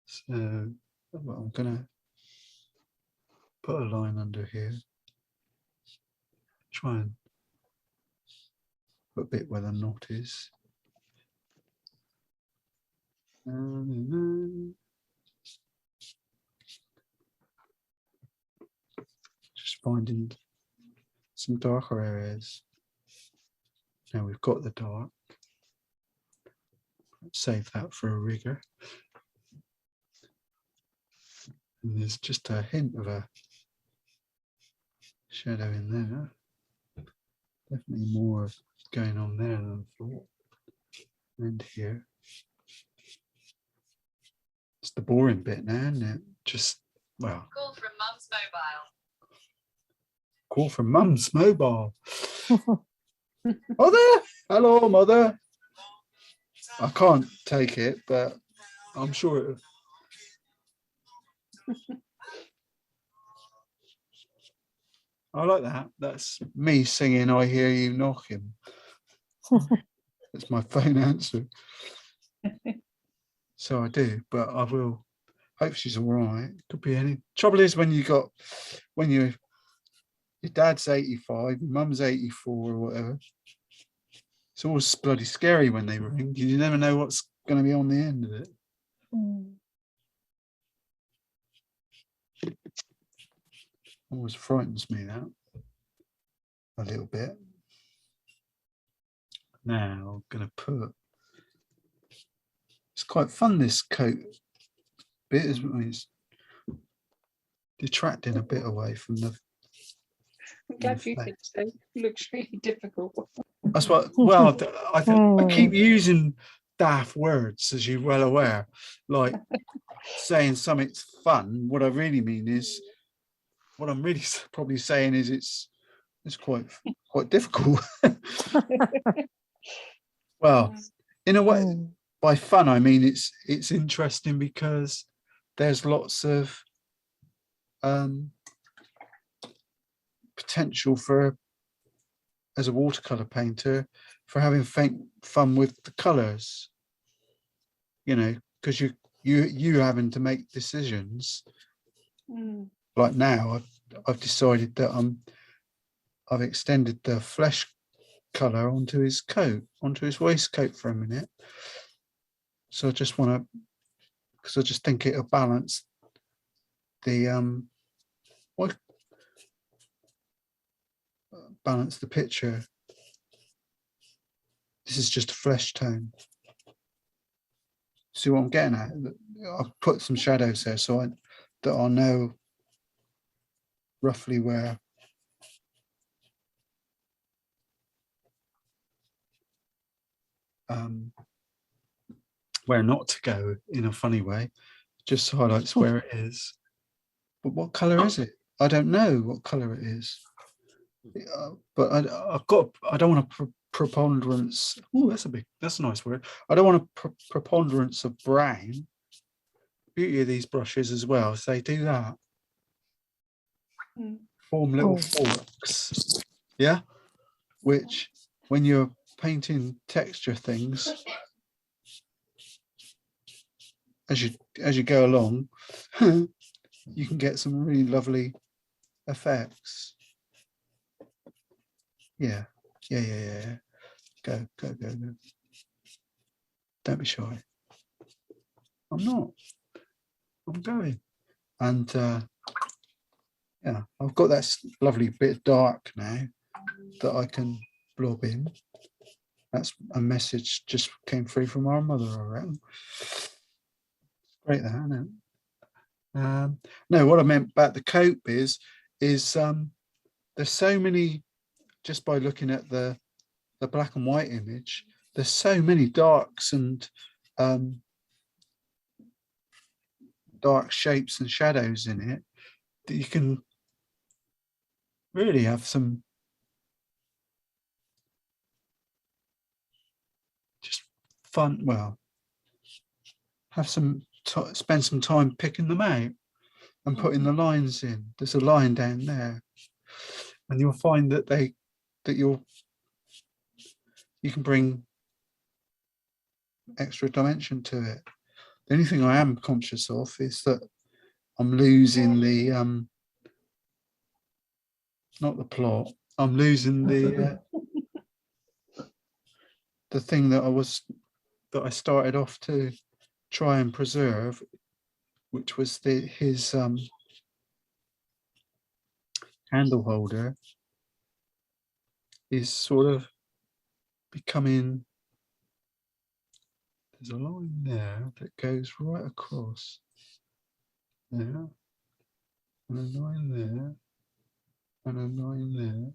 So well, I'm gonna put a line under here. Try and put a bit where the knot is. Just finding some darker areas. Now we've got the dark. Save that for a rigger. And there's just a hint of a shadow in there. Definitely more going on there than I thought. And here. It's the boring bit now, isn't it? Just, well. Call from Mum's mobile. Call from Mum's mobile. Mother! Hello, Mother. I can't take it, but I'm sure it. I like that. That's me singing I Hear You Knocking. That's my phone answer. So I do, but I will hope she's all right. Could be any trouble is when your dad's 85, your mum's 84 or whatever. It's always bloody scary when they ring. You never know what's going to be on the end of it. Always frightens me, that a little bit. Now I'm going to put. It's quite fun, this coat bit, isn't it? It's detracting a bit away from the. I'm glad you think so. It looks really difficult. That's what. Well, I keep using daft words, as you're well aware, like saying something's fun. What I really mean is, what I'm really probably saying is it's quite difficult. Well, in a way, by fun I mean it's interesting because there's lots of potential for, as a watercolor painter, for having fun with the colors, you know, because you having to make decisions. Like now I've decided that I've extended the flesh color onto his coat, onto his waistcoat for a minute. So I just want to, because I just think it'll balance the balance the picture. This is just a flesh tone. See what I'm getting at? I've put some shadows there so that I'll know roughly where not to go in a funny way. Just highlights where it is. But what color is it? I don't know what color it is. But I don't want a preponderance. Oh, that's a nice word. I don't want a preponderance of brown. Beauty of these brushes as well is they do that. Form little forks. Yeah. Which when you're painting texture things, as you go along, you can get some really lovely effects. Yeah. Go. Don't be shy. I'm not. I'm going. And Yeah, I've got that lovely bit dark now that I can blob in. That's a message just came through from our mother, I reckon. Great, that, isn't it? No, what I meant about the coat is there's so many, just by looking at the black and white image, there's so many darks and dark shapes and shadows in it that you can really have some just fun. Well, have some spend some time picking them out and putting the lines in. There's a line down there, and you'll find that you can bring extra dimension to it. The only thing I am conscious of is that I'm losing the not the plot. I'm losing the the thing that I started off to try and preserve, which was his handle holder is sort of becoming. There's a line there that goes right across there, and a line there, and a line there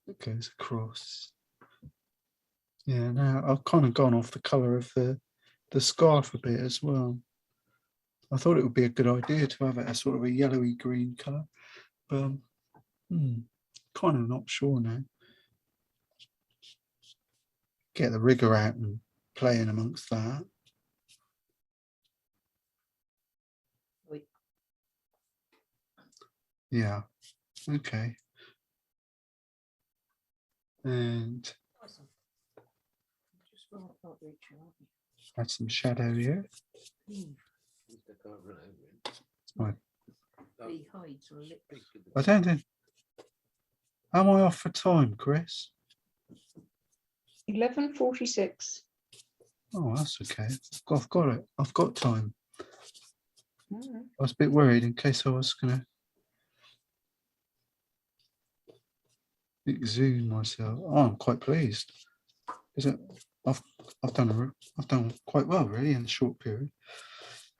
that goes across. Yeah, now I've kind of gone off the colour of the scarf a bit as well. I thought it would be a good idea to have it a sort of a yellowy green colour, but kind of not sure now. Get the rigger out and play in amongst that. Wait. Yeah, okay. And Awesome. Just not reaching, aren't you? add some shadow here. My, He hides or lips. I don't think. Am I off for time, Chris? 11:46. Oh, that's okay. I've got it. I've got time. Alright. I was a bit worried in case I was going to exude myself. Oh, I'm quite pleased. Is it? I've done quite well really in a short period.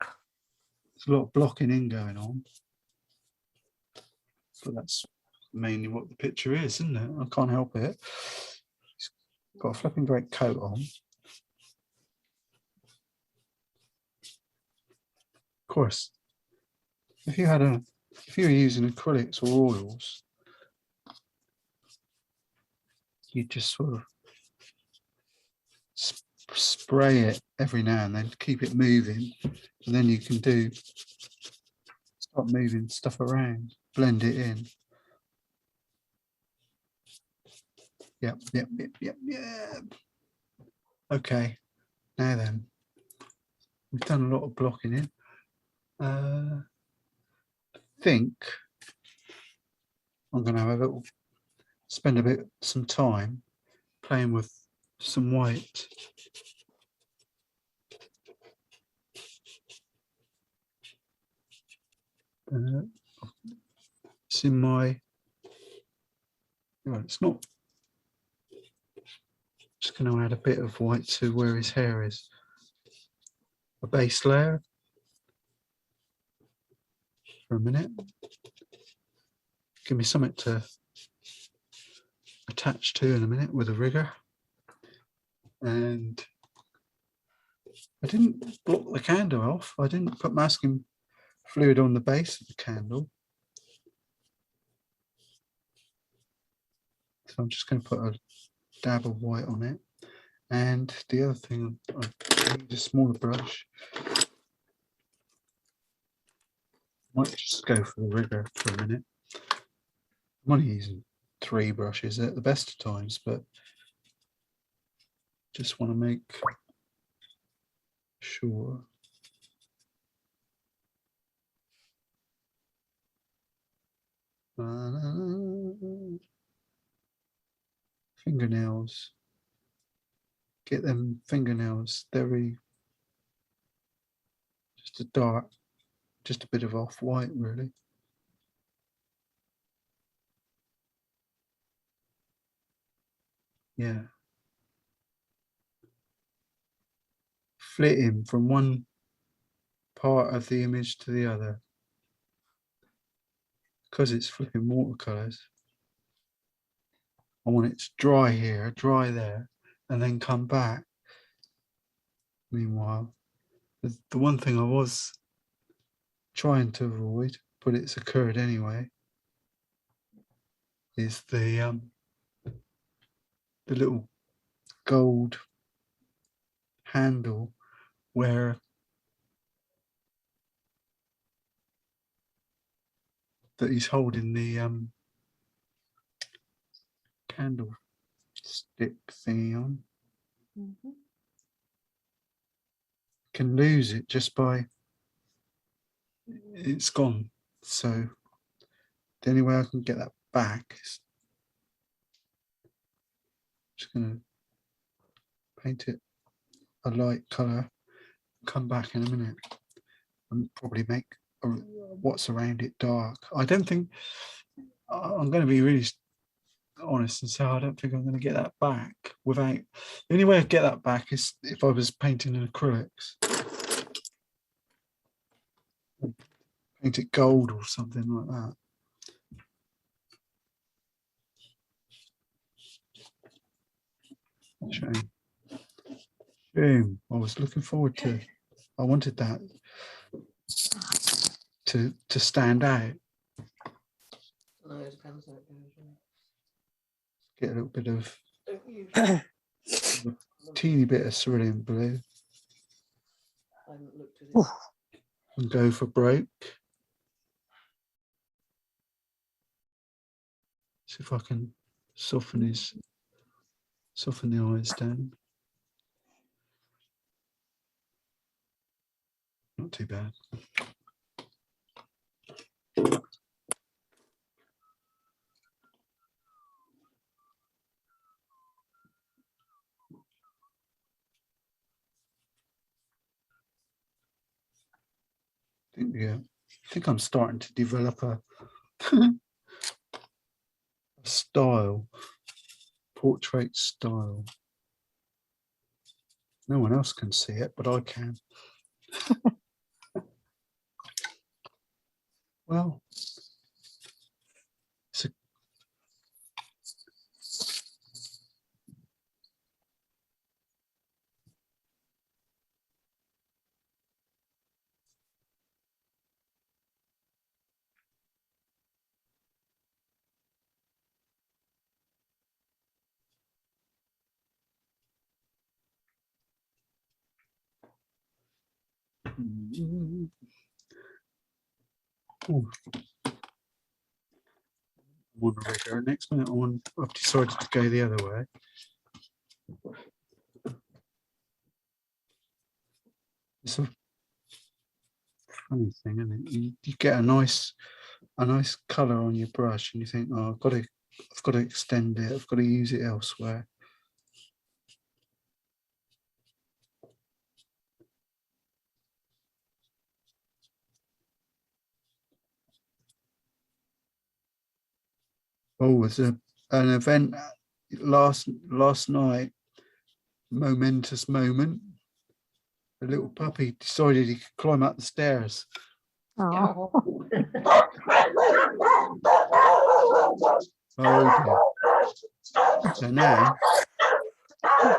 There's a lot of blocking in going on, but that's mainly what the picture is, isn't it? I can't help it. He's got a flipping great coat on. Of course, if you were using acrylics or oils, you just sort of spray it every now and then to keep it moving, and then you can start moving stuff around, blend it in. Yep. Okay, now then, we've done a lot of blocking in. I think I'm going to have spend some time playing with some white. It's in my. Well, it's not. Just going to add a bit of white to where his hair is. A base layer. For a minute. Give me something to attach to in a minute with a rigger. And I didn't block the candle off. I didn't put masking fluid on the base of the candle. So I'm just going to put a dab of white on it. And the other thing, I need a smaller brush. Might just go for the rigger for a minute. I'm only using 3 brushes at the best of times, but just want to make sure. Fingernails. Get them fingernails very, just a bit of off-white really. yeah, flitting from one part of the image to the other, because it's flipping watercolors. I want it to dry here, dry there, and then come back. Meanwhile, the one thing I was trying to avoid, but it's occurred anyway, is the little gold handle where that he's holding the candlestick thingy on. Mhm. Can lose it just by it's gone. So the only way I can get that back is just going to paint it a light colour, come back in a minute and probably make what's around it dark. I don't think, I'm going to be really honest and say I don't think I'm going to get that back without, the only way I get that back is if I was painting in acrylics. Paint it gold or something like that. Shame. Shame. I was looking forward to, I wanted that to stand out. No, it depends how it goes. Get a little bit of Don't usually. a teeny bit of cerulean blue I haven't looked at it. and go for broke. See if I can soften the eyes down. Not too bad. I think I'm starting to develop a style, portrait style. No one else can see it, but I can. Well, it's a, ooh. I want to go next minute. I've decided to go the other way. It's a funny thing, isn't it? You get a nice colour on your brush, and you think, oh, I've got to extend it. I've got to use it elsewhere. Oh, it was an event last night. Momentous moment. The little puppy decided he could climb up the stairs. Oh. Oh dear. So now I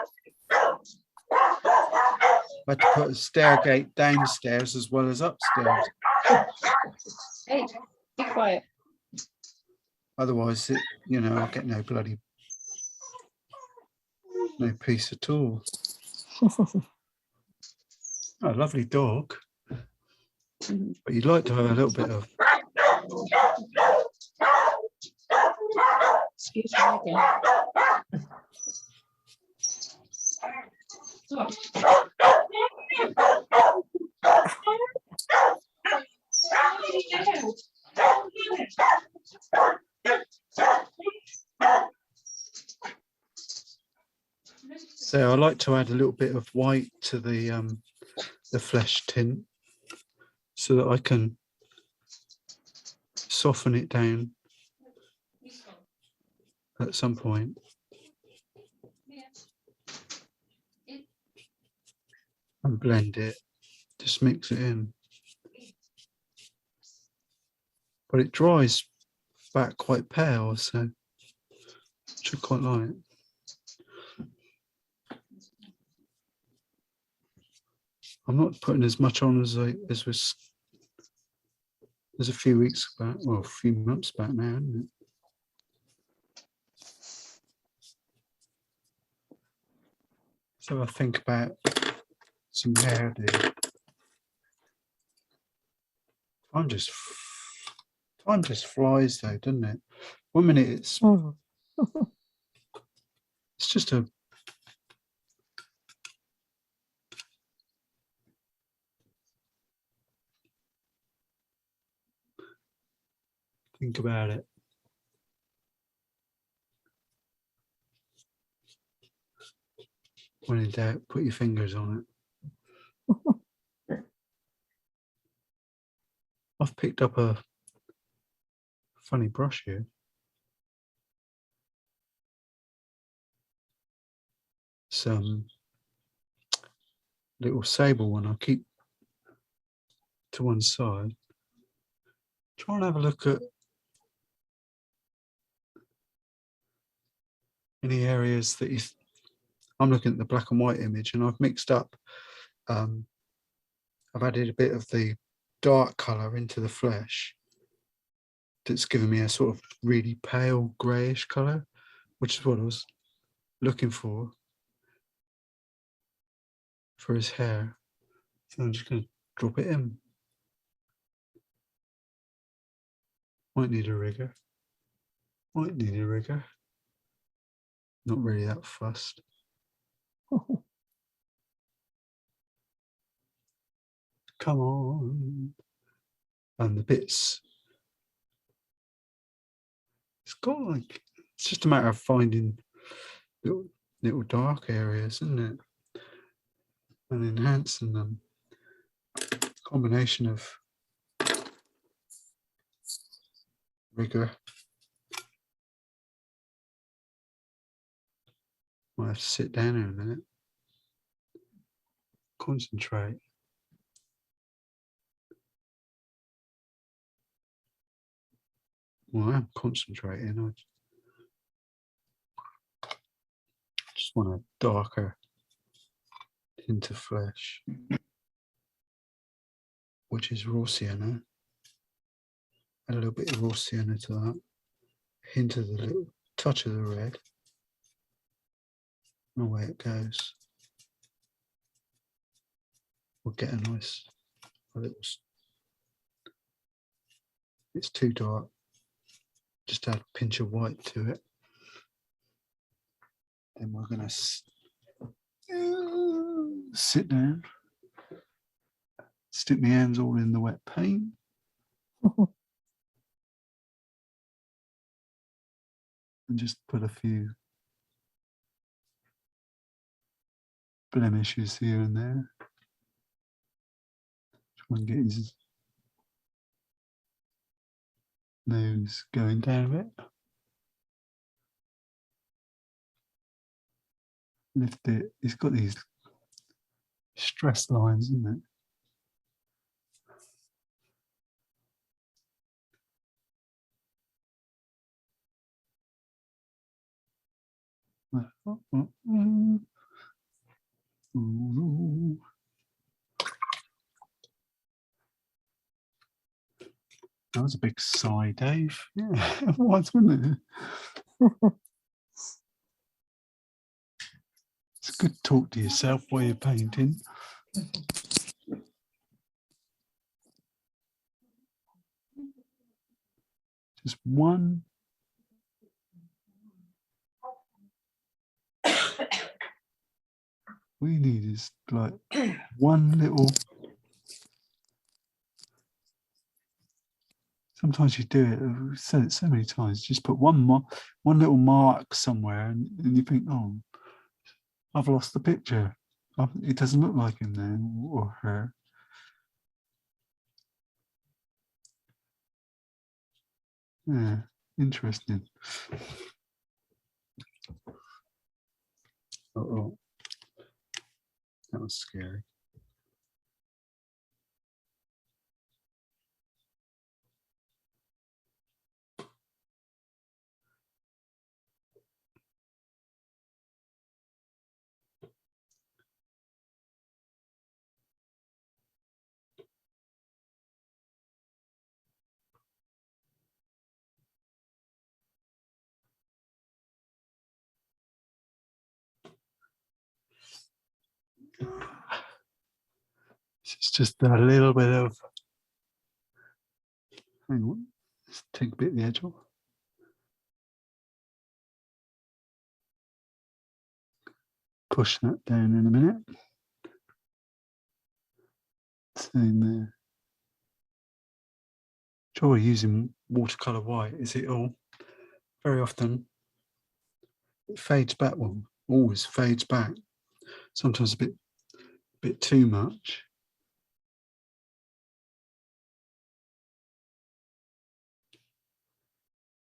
had to put a stair gate downstairs as well as upstairs. Hey, be quiet. Otherwise, I'll get no peace at all. Oh, lovely dog. But you'd like to have a little bit of. Excuse me again. So I like to add a little bit of white to the flesh tint so that I can soften it down at some point. and blend it. Just mix it in. But it dries back quite pale, so which I quite like. I'm not putting as much on as was a few weeks back, well, a few months back now, isn't it? So I think about some hairdo. Time just flies though, doesn't it? 1 minute it's just a think about it. When in doubt, put your fingers on it. I've picked up a funny brush here. Some little sable one. I'll keep to one side. Try and have a look at any areas that I'm looking at the black and white image, and I've mixed up. I've added a bit of the dark colour into the flesh. That's given me a sort of really pale greyish colour, which is what I was looking for his hair. So I'm just going to drop it in. Might need a rigger. Might need a rigger. Not really that fussed. Come on. And the bits. It's got like, it's just a matter of finding little dark areas, isn't it? And enhancing them. Combination of rigor. Might have to sit down in a minute. Concentrate. Well, I am concentrating. I just want a darker hint of flesh, which is raw sienna. Add a little bit of raw sienna to that. Hint of the little touch of the red. And away it goes. We'll get a nice little. It's too dark. Just add a pinch of white to it. Then we're going to sit down, stick my hands all in the wet paint. And just put a few blemishes here and there. Try and get his nose going down a bit. Lift it. It's got these stress lines, isn't it? That was a big sigh, Dave. Yeah, it was, wasn't it? It's good to talk to yourself while you're painting. Just one. We need is like one little. Sometimes you do it. I've said it so many times. Just put one little mark somewhere, and you think, oh, I've lost the picture. It doesn't look like him there or her. Yeah, interesting. Oh, that was scary. It's just a little bit of, hang on, let's take a bit of the edge off. Push that down in a minute. Same there. Joy using watercolor white is it all very often it fades back. Well, always fades back. Sometimes a bit too much.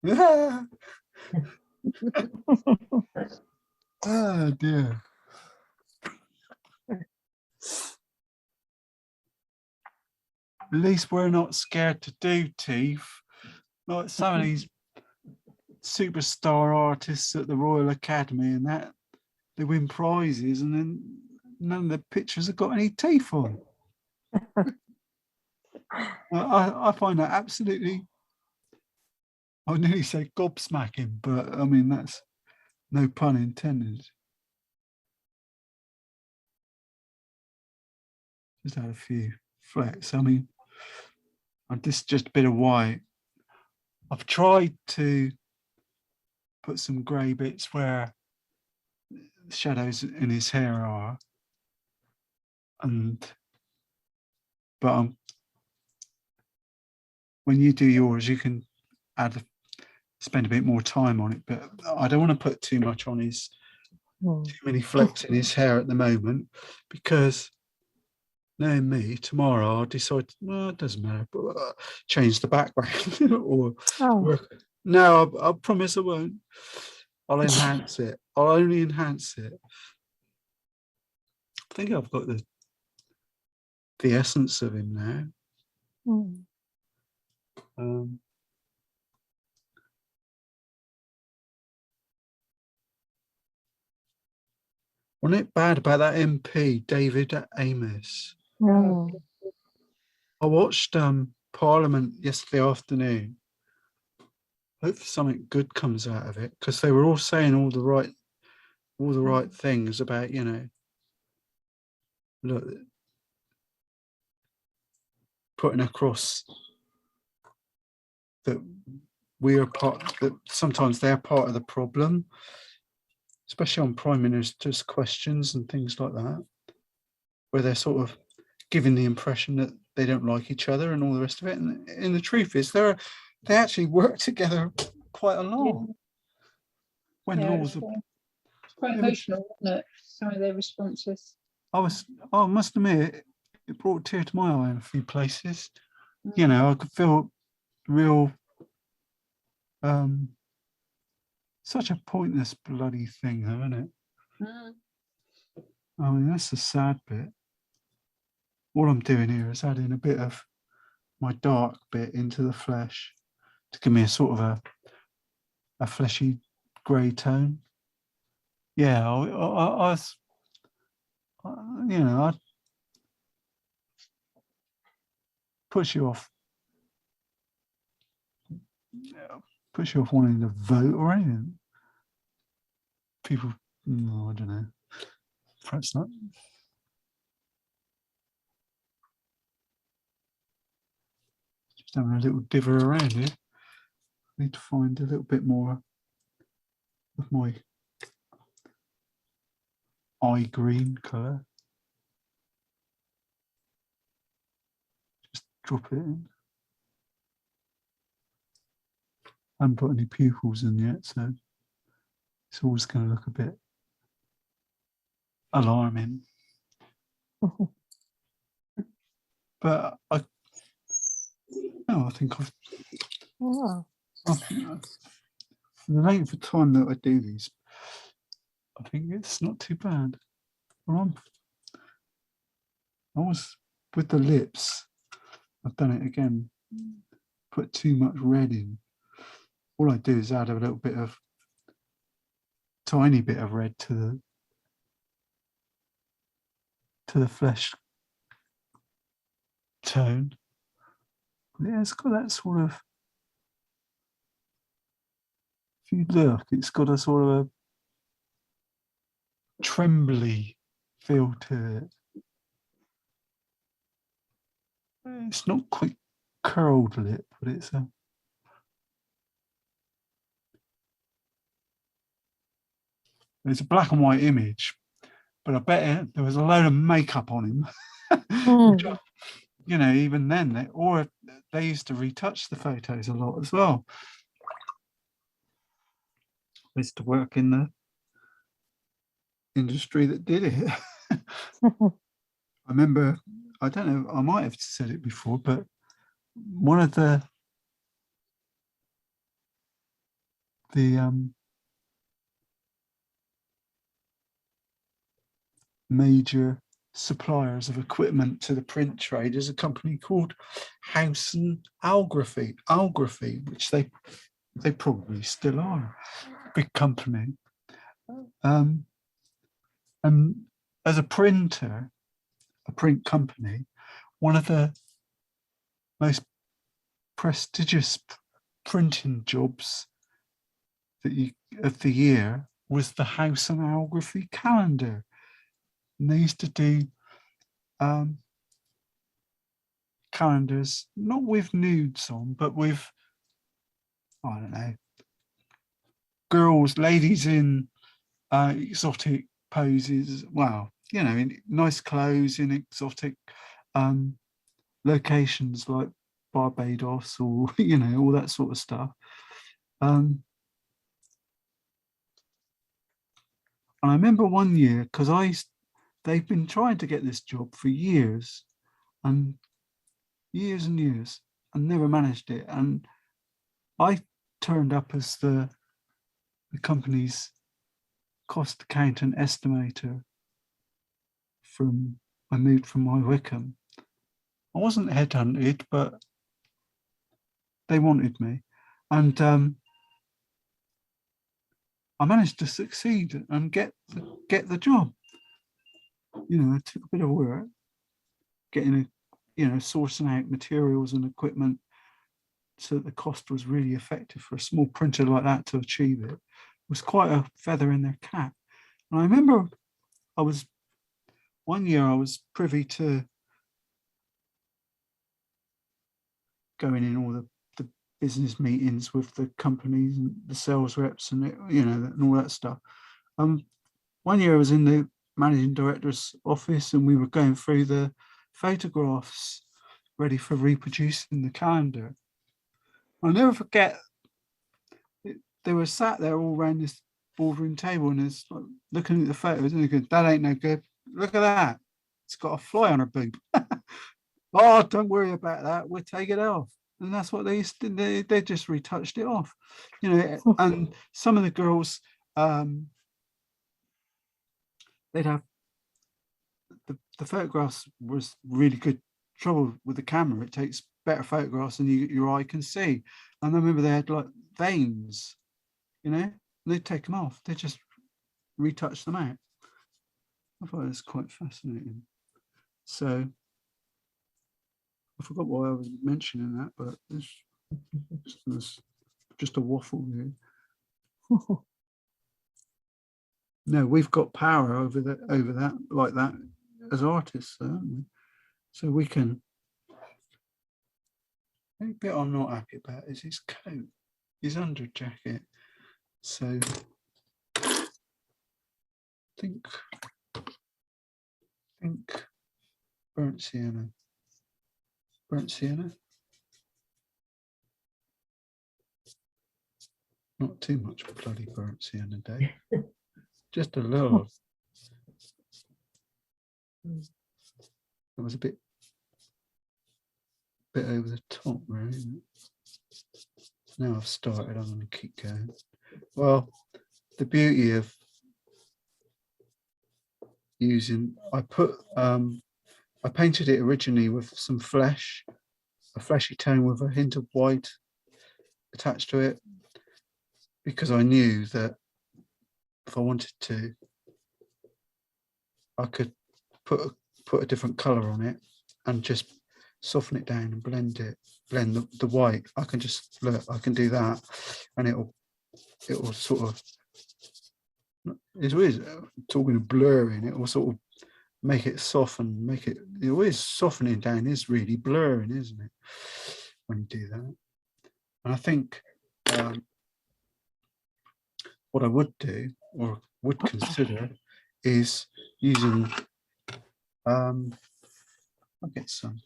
Ah, oh dear. At least we're not scared to do teeth. Like some of these superstar artists at the Royal Academy and that, they win prizes and then none of the pictures have got any teeth on. I find that absolutely, I nearly say gobsmacking, but I mean, that's no pun intended. Just had a few flecks. I mean, this just a bit of white. I've tried to put some grey bits where the shadows in his hair are, but when you do yours, you can spend a bit more time on it. But I don't want to put too much on his too many flecks in his hair at the moment, because knowing me, tomorrow I'll decide, well, it doesn't matter, but change the background or work. No, I promise I won't. I'll enhance it. I'll only enhance it. I think I've got the essence of him now. Wasn't it bad about that MP, David Amos? I watched Parliament yesterday afternoon. Hopefully something good comes out of it, because they were all saying all the right things about, you know, look, putting across that we are that sometimes they're part of the problem, especially on Prime Minister's questions and things like that, where they're sort of giving the impression that they don't like each other and all the rest of it. And the truth is, they actually work together quite a lot. When laws are quite emotional, wasn't it? Some of their responses. I must admit, it brought a tear to my eye in a few places. You know, I could feel real, such a pointless bloody thing, though, isn't it? I mean, that's the sad bit. All I'm doing here is adding a bit of my dark bit into the flesh to give me a sort of a fleshy grey tone. Yeah, I was, you know, I'd push you off wanting to vote or anything. People, I don't know, perhaps not. Just having a little diver around here. I need to find a little bit more of my eye green colour. Just drop it in. I haven't put any pupils in yet, so it's always going to look a bit alarming. But I think I've for the length of time that I do these, I think it's not too bad. Well, I was with the lips. I've done it again. Put too much red in. All I do is add a little bit of, tiny bit of red to the flesh tone. Yeah, it's got that sort of, if you look, it's got a sort of a trembly feel to it. it's not quite curled lip, but it's a. It's a black and white image, but I bet there was a load of makeup on him. Which, you know, even then, they used to retouch the photos a lot as well. I used to work in the industry that did it. I remember, I don't know, I might have said it before, but one of the major suppliers of equipment to the print trade is a company called Howson Algraphy, which they probably still are, big company. And as a printer, a print company, one of the most prestigious printing jobs of the year was the Howson Algraphy calendar. And they used to do calendars, not with nudes on, but with, I don't know, ladies in exotic poses. Well, you know, in nice clothes in exotic locations like Barbados or, you know, all that sort of stuff. And I remember one year, because they've been trying to get this job for years and years, and never managed it. And I turned up as the company's cost accountant estimator I moved from my Wycombe. I wasn't headhunted, but they wanted me. And I managed to succeed and get the job. You know, it took a bit of work, sourcing out materials and equipment so that the cost was really effective for a small printer like that to achieve it. It was quite a feather in their cap. And I remember one year I was privy to going in all the business meetings with the companies and the sales reps and and all that stuff. One year I was in the managing director's office and we were going through the photographs ready for reproducing the calendar. I'll never forget, they were sat there all around this boardroom table and it's like looking at the photos and going, that ain't no good. Look at that. It's got a fly on her boob. Oh, don't worry about that. We'll take it off. And that's what they used to do. They just retouched it off. You know, and some of the girls, they'd have the photographs was really good. Trouble with the camera, it takes better photographs than your eye can see. And I remember they had like veins, you know, and they'd take them off. They just retouch them out. I thought it was quite fascinating. So I forgot why I was mentioning that, but it was just a waffle here. No, we've got power over that like that as artists, haven't we? So we can. The only bit I'm not happy about is his coat, his under jacket. So I think burnt sienna. Burnt sienna. Not too much bloody burnt sienna, Dave. Just a little. It was a bit over the top, really. Isn't it? Now I've started, I'm going to keep going. Well, the beauty of using, I painted it originally with some flesh, a fleshy tone with a hint of white attached to it, because I knew that if I wanted to, I could put a different color on it and just soften it down and blend the white. I can just look, I can do that, and it will sort of, it's weird talking of blurring, it will sort of make it soften, make it always softening down is really blurring, isn't it? When you do that. And I think what I would do or would consider is using I'll get some.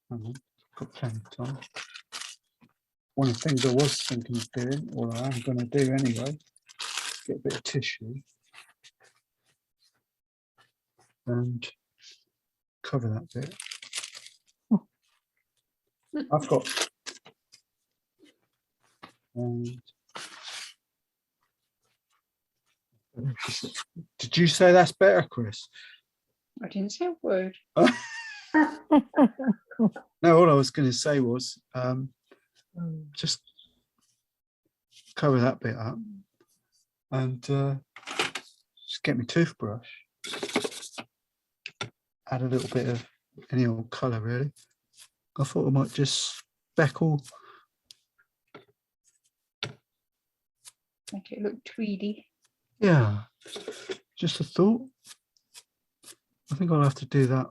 Hang on, got plenty of time. One of the things I was thinking of doing, or I am going to do anyway, get a bit of tissue and cover that bit. I've got did you say that's better, Chris? I didn't say a word. No, all I was going to say was just cover that bit up and just get my toothbrush, add a little bit of any old colour really. I thought I might just speckle. Make it look tweedy. Yeah, just a thought. I think I'll have to do that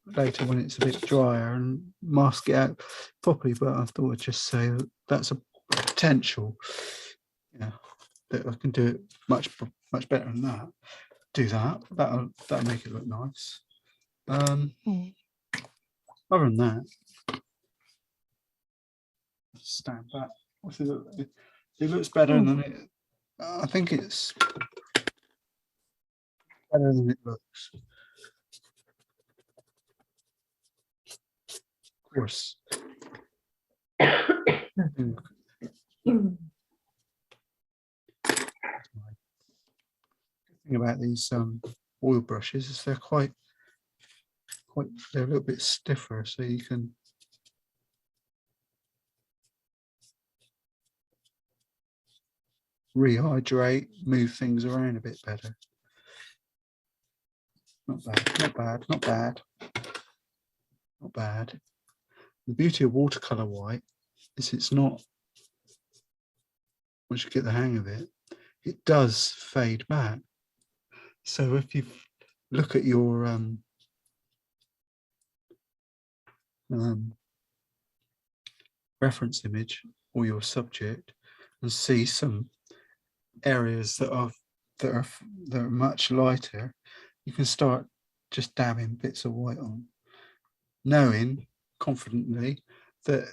later when it's a bit drier and mask it out properly, but I thought I'd just say that's a potential. Yeah, that I can do it much better than that. Do that. That'll make it look nice. Other than that, stand back. It looks better than it. I think it's better than it looks. Of course. The thing about these oil brushes is they're they're a little bit stiffer, so you can rehydrate, move things around a bit better. Not bad, not bad, not bad, not bad. The beauty of watercolor white is it's not, once you get the hang of it, it does fade back. So if you look at your reference image or your subject and see some areas that are much lighter, you can start just dabbing bits of white on, knowing confidently that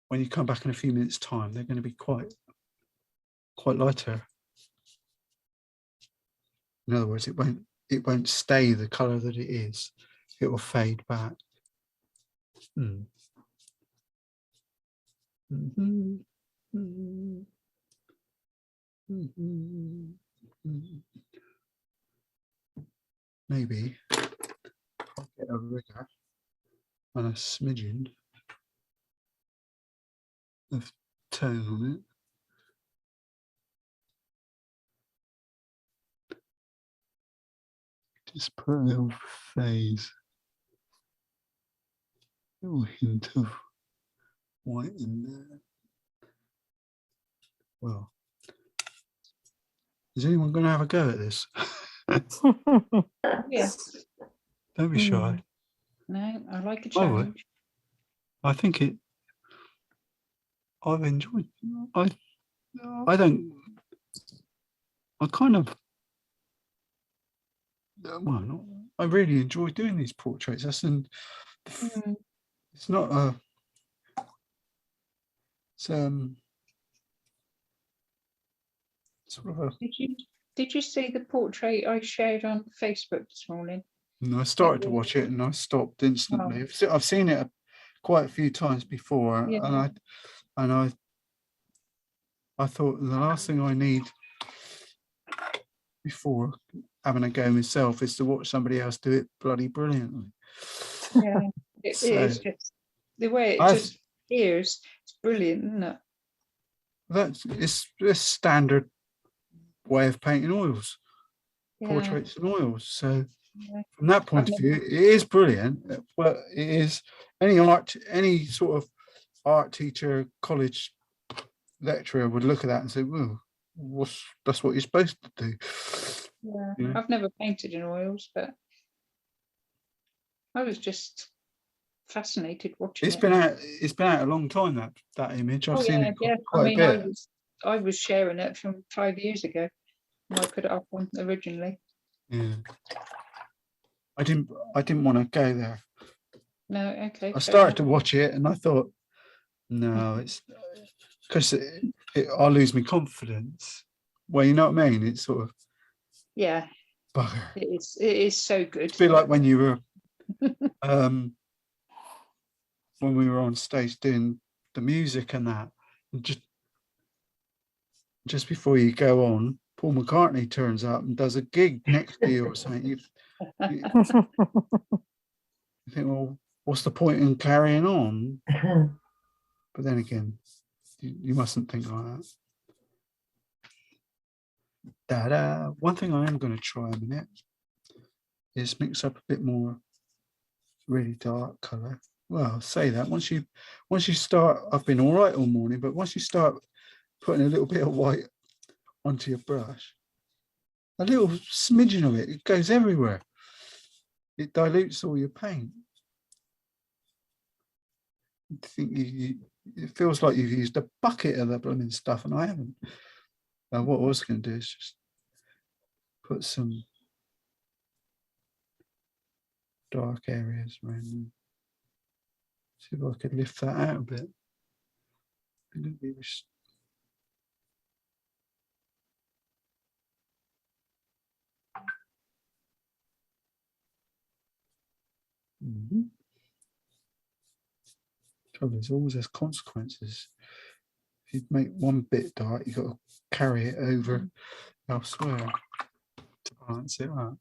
when you come back in a few minutes time, they're going to be quite lighter. In other words, it won't stay the color that it is. It will fade back. Maybe I'll get a rigger and a smidgen of tone on it. Just put a little phase, a little hint of white in there. Well, is anyone going to have a go at this? Yes. Don't be shy. No, I like a I would. challenge. I think I've enjoyed. I really enjoy doing these portraits. It's not a. It's sort of a. Did you see the portrait I shared on Facebook this morning? No, I started to watch it and I stopped instantly. I've seen it quite a few times before, Yeah. and I thought the last thing I need before having a go myself is to watch somebody else do it bloody brilliantly. Yeah, it is just the way it just appears. It's brilliant, isn't it? It's a standard way of painting oils, portraits and oils. So from that point of view, it is brilliant. But it is any sort of art teacher, college lecturer would look at that and say, "Well, that's what you're supposed to do." Yeah, Yeah. I've never painted in oils, but I was just fascinated watching It's it. been out. It's been out a long time. That image. I've Oh seen yeah, it yeah. I quite mean, a bit. I was sharing it from 5 years ago when I put it up on originally. Yeah. I didn't want to go there. No, okay. I fair started to enough. watch it and I thought, no, it's because I'll lose my confidence. Well, you know what I mean? It's sort of Yeah, bugger. it is so good. It's a bit like when you were when we were on stage doing the music and that, and just before you go on, Paul McCartney turns up and does a gig next to you or something. You think, well, what's the point in carrying on? But then again, you mustn't think like that. One thing I am going to try a minute is mix up a bit more really dark color. Well, I'll say that once you start, I've been all right all morning, but once you start putting a little bit of white onto your brush, a little smidgen of it goes everywhere. It dilutes all your paint. I think it feels like you've used a bucket of the blooming stuff, and I haven't. What I was going to do is just put some dark areas around them. See if I could lift that out a bit. Mm-hmm. Trouble is, always has consequences. If you make one bit dark, you've got to carry it over elsewhere to balance it out,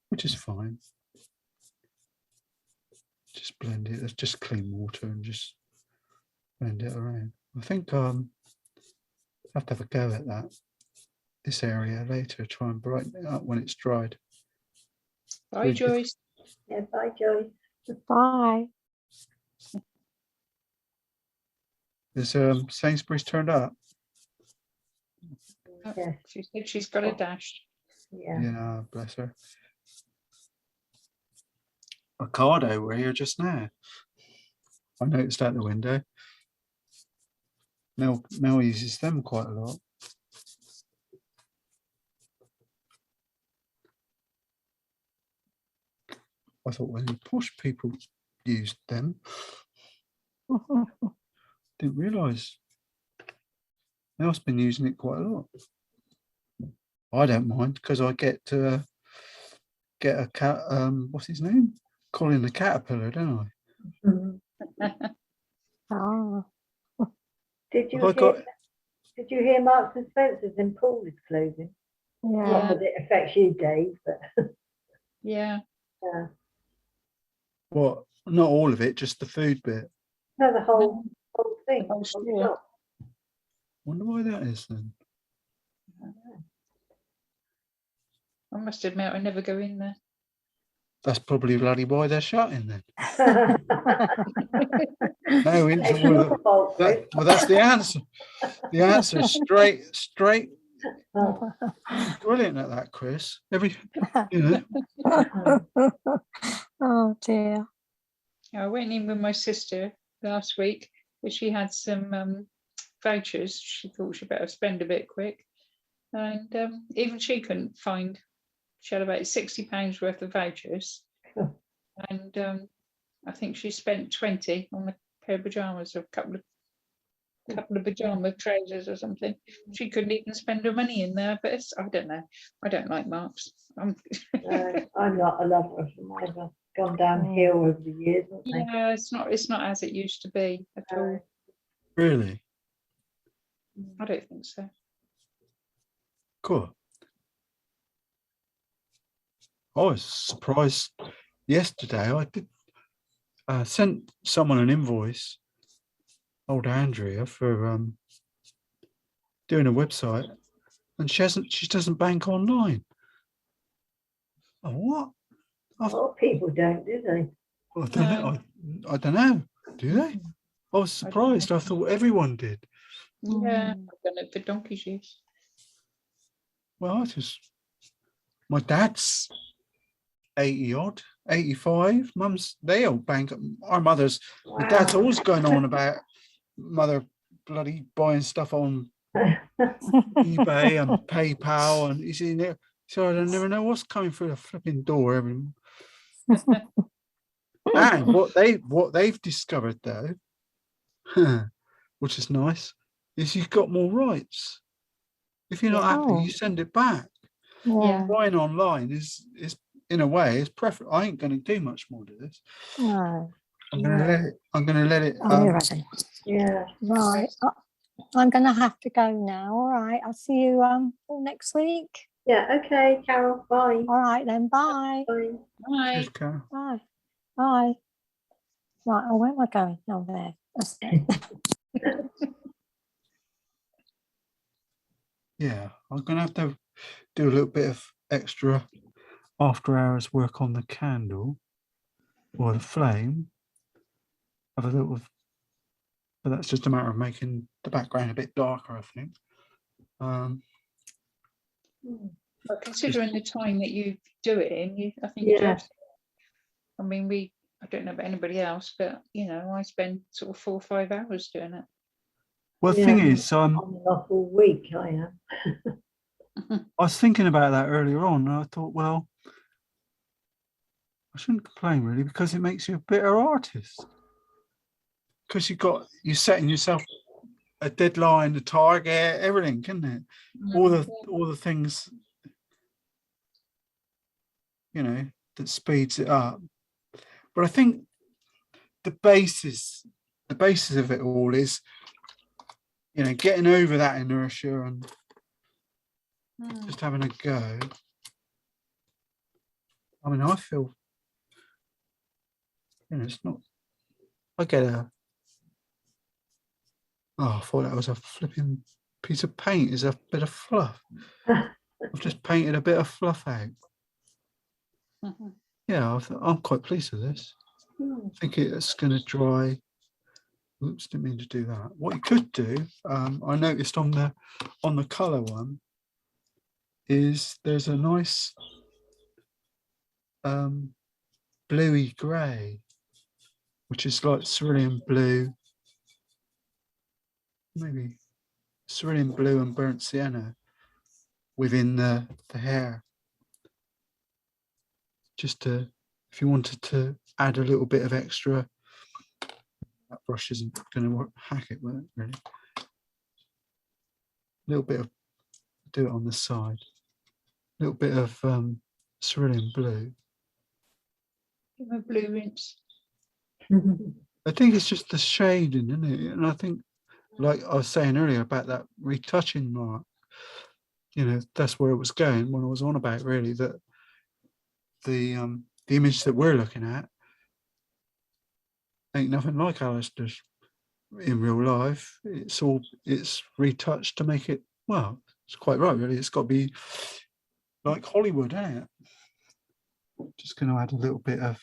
which is fine. Just blend it. It's just clean water and just blend it around. I think I have to have a go at this area later. Try and brighten it up when it's dried. Bye, Joyce. Yeah, bye, Joyce. Bye. Is Sainsbury's turned up? Yes. She said she's got a dash. Yeah. Yeah, bless her. Ocado were here just now. I noticed out the window. Mel uses them quite a lot. I thought only posh people used them. Didn't realise. Mel's been using it quite a lot. I don't mind because I get to get a cat. What's his name? Colin the Caterpillar, don't I? Mhm. Oh. Did you Have I hear? got? Did you hear Marks and Spencer's in Poole is closing? Not Yeah. that it affects you, Dave, but Yeah. yeah. What? Not all of it, just the food bit. No, the whole thing. whole whole store. shop. Wonder why that is then. I must admit, I never go in there. That's probably bloody why they're shutting then. No, It's your fault, Chris. well, that's the answer. The answer is straight. Oh. Brilliant at that, Chris. You know. Oh dear. I went in with my sister last week, but she had some vouchers. She thought she'd better spend a bit quick. And even she couldn't find, she had about £60 worth of vouchers. And I think she spent 20 on a pair of pajamas or a couple of pajama trousers or something. She couldn't even spend her money in there, but I don't know. I don't like Marks. No, I'm not a lover of them either. Gone downhill over the years, haven't they? Yeah, it's not as it used to be at all. Really? I don't think so. Cool. I was surprised yesterday. I did sent someone an invoice, old Andrea, for doing a website, and she doesn't bank online. Oh, what? A lot of people don't, do they? I don't know. I don't know. Do they? I was surprised. I thought everyone did. Yeah, I've done it for donkey's years. Well, I just my dad's 80 odd, 85. Mum's, they all bank. Our mother's, my dad's Wow. always going on about mother bloody buying stuff on eBay and PayPal, and he's in there. So I never know what's coming through the flipping door every. And what they've discovered though, which is nice, is you've got more rights. If you're not Yeah. happy, Oh. you send it back. Yeah. Buying online is in a way is preferable. I ain't going to do much more to this. No. I'm going to let it. I'm going to let it. Oh, you're ready. Yeah. Right. I'm going to have to go now. All right. I'll see you all next week. Yeah. Okay, Carol. Bye. All right then. Bye. Bye. Bye. Cheers, Carol. Bye. Bye. Right. Oh, where am I going? Oh, there. That's it. Yeah, I'm going to have to do a little bit of extra after hours work on the candle or the flame. Have a little, but that's just a matter of making the background a bit darker, I think. But considering the time that you do it in, I think Yeah. I mean, I don't know about anybody else, but I spend sort of 4 or 5 hours doing it. Well, the Yeah. thing is, On and off all week, I am. I was thinking about that earlier on, and I thought, well, I shouldn't complain really, because it makes you a better artist. Because you're setting yourself a deadline, a target, everything, isn't it? All the things, that speeds it up. But I think the basis of it all is, getting over that inertia and just having a go. I mean, I feel, it's not, I thought that was a flipping piece of paint, is a bit of fluff. I've just painted a bit of fluff out. Yeah, I'm quite pleased with this. I think it's going to dry. Oops, didn't mean to do that. What you could do, I noticed on the colour one, is there's a nice bluey grey, which is like cerulean blue, maybe cerulean blue and burnt sienna within the hair. Just to, if you wanted to add a little bit of extra, that brush isn't going to hack it, will it, really? A little bit of, do it on the side. A little bit of cerulean blue. Give a blue rinse. I think it's just the shading, isn't it? And I think, like I was saying earlier about that retouching mark, that's where it was going when I was on about really that the image that we're looking at ain't nothing like Alistair's in real life. It's retouched to make it, well, it's quite right really. It's got to be like Hollywood, ain't it? Just going to add a little bit of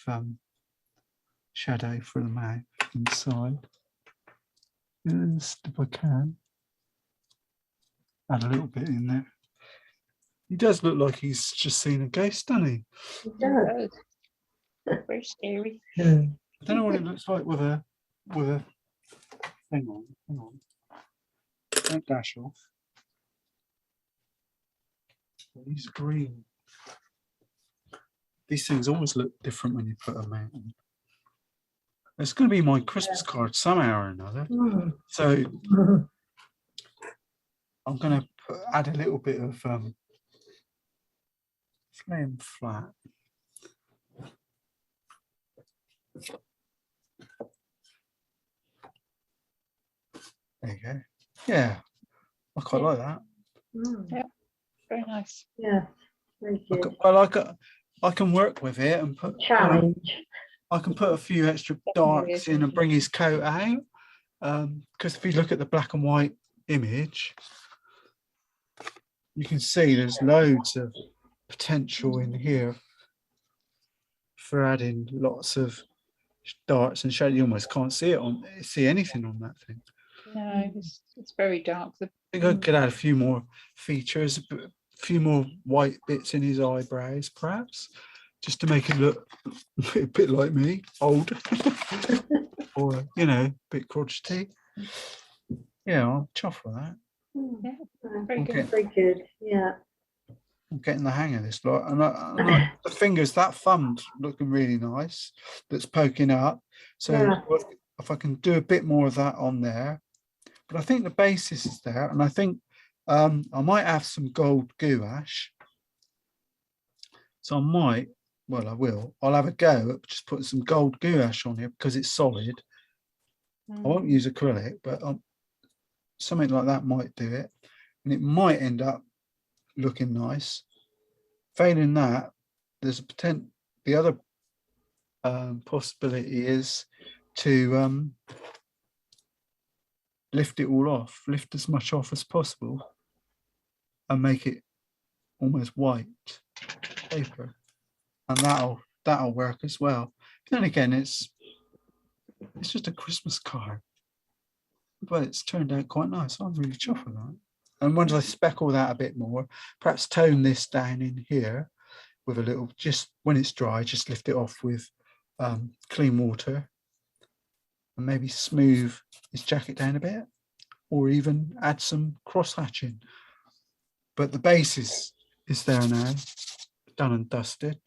shadow for the mouth inside. Just if I can. Add a little bit in there. He does look like he's just seen a ghost, doesn't he? Yeah. Very scary. I don't know what it looks like with a hang on. Don't dash off. He's green. These things always look different when you put them out. It's going to be my Christmas card somehow or another. So I'm going to add a little bit of flame flat. There you go. Yeah, I quite like that. Yeah, very nice. Yeah. Very good. I can work with it and put Challenge. I can put a few extra darks in and bring his coat out. Because if you look at the black and white image, you can see there's loads of potential in here for adding lots of darks and shade. You almost can't see anything on that thing. No, it's very dark. I think I could add a few more features, few more white bits in his eyebrows, perhaps, just to make him look a bit like me, old, or a bit crotchety. Yeah, I'm chuffed with that. Yeah, very Okay. good. Very good. Yeah. I'm getting the hang of this lot, and the fingers, that thumb's looking really nice. That's poking up. So Yeah. if I can do a bit more of that on there, but I think the basis is there, and I think I might have some gold gouache. So I will. I'll have a go at just putting some gold gouache on here because it's solid. I won't use acrylic, but something like that might do it, and it might end up looking nice. Failing that, there's a potential. The other possibility is to lift it all off, lift as much off as possible, and make it almost white paper, and that'll work as well. Then again, it's just a Christmas card, but it's turned out quite nice. I'm really chuffed with that. And once I speckle that a bit more, perhaps tone this down in here with a little, just when it's dry, just lift it off with clean water, and maybe smooth his jacket down a bit, or even add some cross hatching. But the base is there now, done and dusted.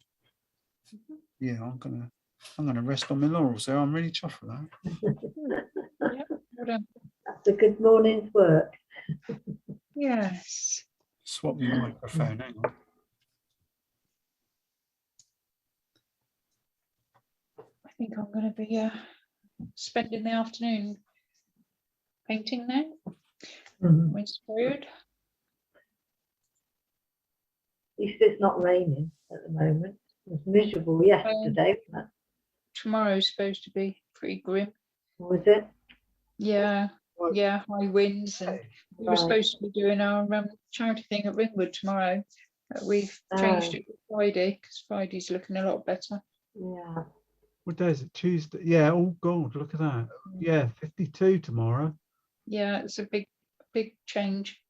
Yeah, I'm gonna rest on my laurels there. I'm really chuffed with that. Well done. That's a good morning's work. Yes. Swap my microphone, hang on. I think I'm going to be spending the afternoon painting now. I'm inspired. At least it's not raining at the moment. It was miserable yesterday, wasn't Tomorrow's supposed to be pretty grim. it? Was it? Yeah, yeah, high winds, and we were Right. supposed to be doing our charity thing at Ringwood tomorrow. But we've changed it to Friday because Friday's looking a lot better. Yeah. What day is it? Tuesday? Yeah, oh God, look at that. Yeah, 52 tomorrow. Yeah, it's a big change.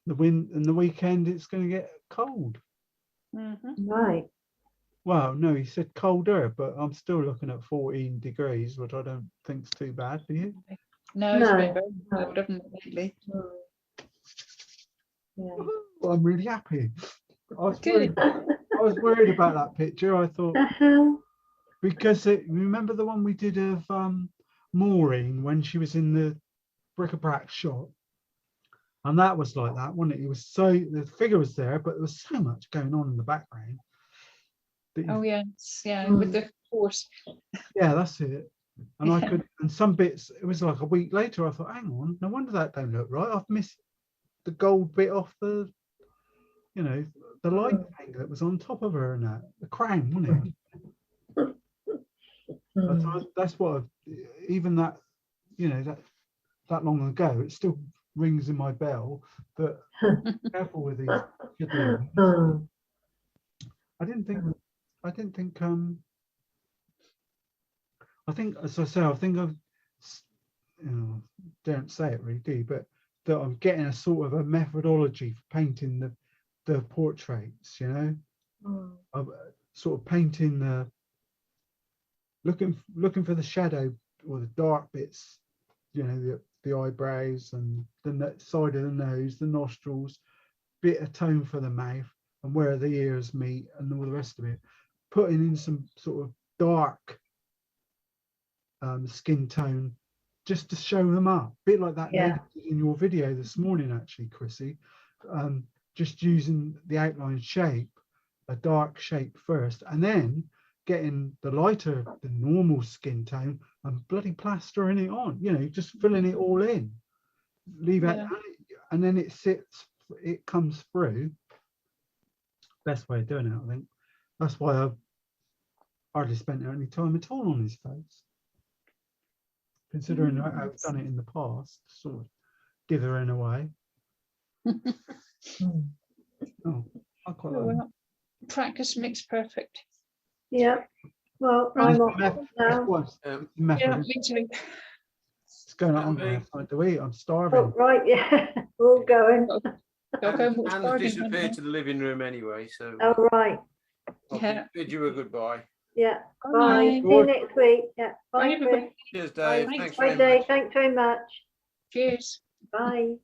The wind, and the weekend it's going to get cold. Right. Well, no, he said colder, but I'm still looking at 14 degrees, which I don't think's too bad for you. No, it's been No, very no. cold, haven't it, lately? Yeah. Well, I'm really happy. I was Good. worried about that picture. I thought, because remember the one we did of Maureen when she was in the bric-a-brac shop, and that was like that, wasn't it? It was the figure was there, but there was so much going on in the background. Oh yes, yeah, with the horse. Yeah, that's it. And I could, and some bits, it was like a week later, I thought, hang on, no wonder that don't look right. I've missed the gold bit off the, the light thing that was on top of her, and that, the crown, wasn't it? That's what, even that, that long ago, it still rings in my bell that careful with these. I think, as I say, I think I've, don't say it really, do you? But that I'm getting a sort of a methodology for painting the portraits, of sort of painting looking for the shadow or the dark bits, the eyebrows and the side of the nose, the nostrils, bit of tone for the mouth and where the ears meet and all the rest of it, putting in some sort of dark skin tone just to show them up, a bit like that lady in your video this morning, actually, Chrissy, just using the outline shape, a dark shape first, and then getting the lighter, the normal skin tone, and bloody plastering it on, just filling it all in, leave it, and then it comes through. Best way of doing it, I think. That's why I've hardly spent any time at all on his face, considering I've done it in the past, sort of dithering away. Oh, I quite like Well, practice makes perfect. Yeah. Well, Right. I'm off now. Yeah, me too. It's going on. I'm going to have something to eat. I'm starving. Oh, right. Yeah. We're all going. I'll go and watch Anne's Bargain disappeared Hunt to the living room anyway, so Oh, right. I'll Yeah. bid you a goodbye. Yeah. now. Bye. Bye. See you next week. Yeah. Bye, Bye, everybody. Chris. Cheers, Dave. Thanks. Thanks Bye, very Dave. much. Thanks very much. Cheers. Bye.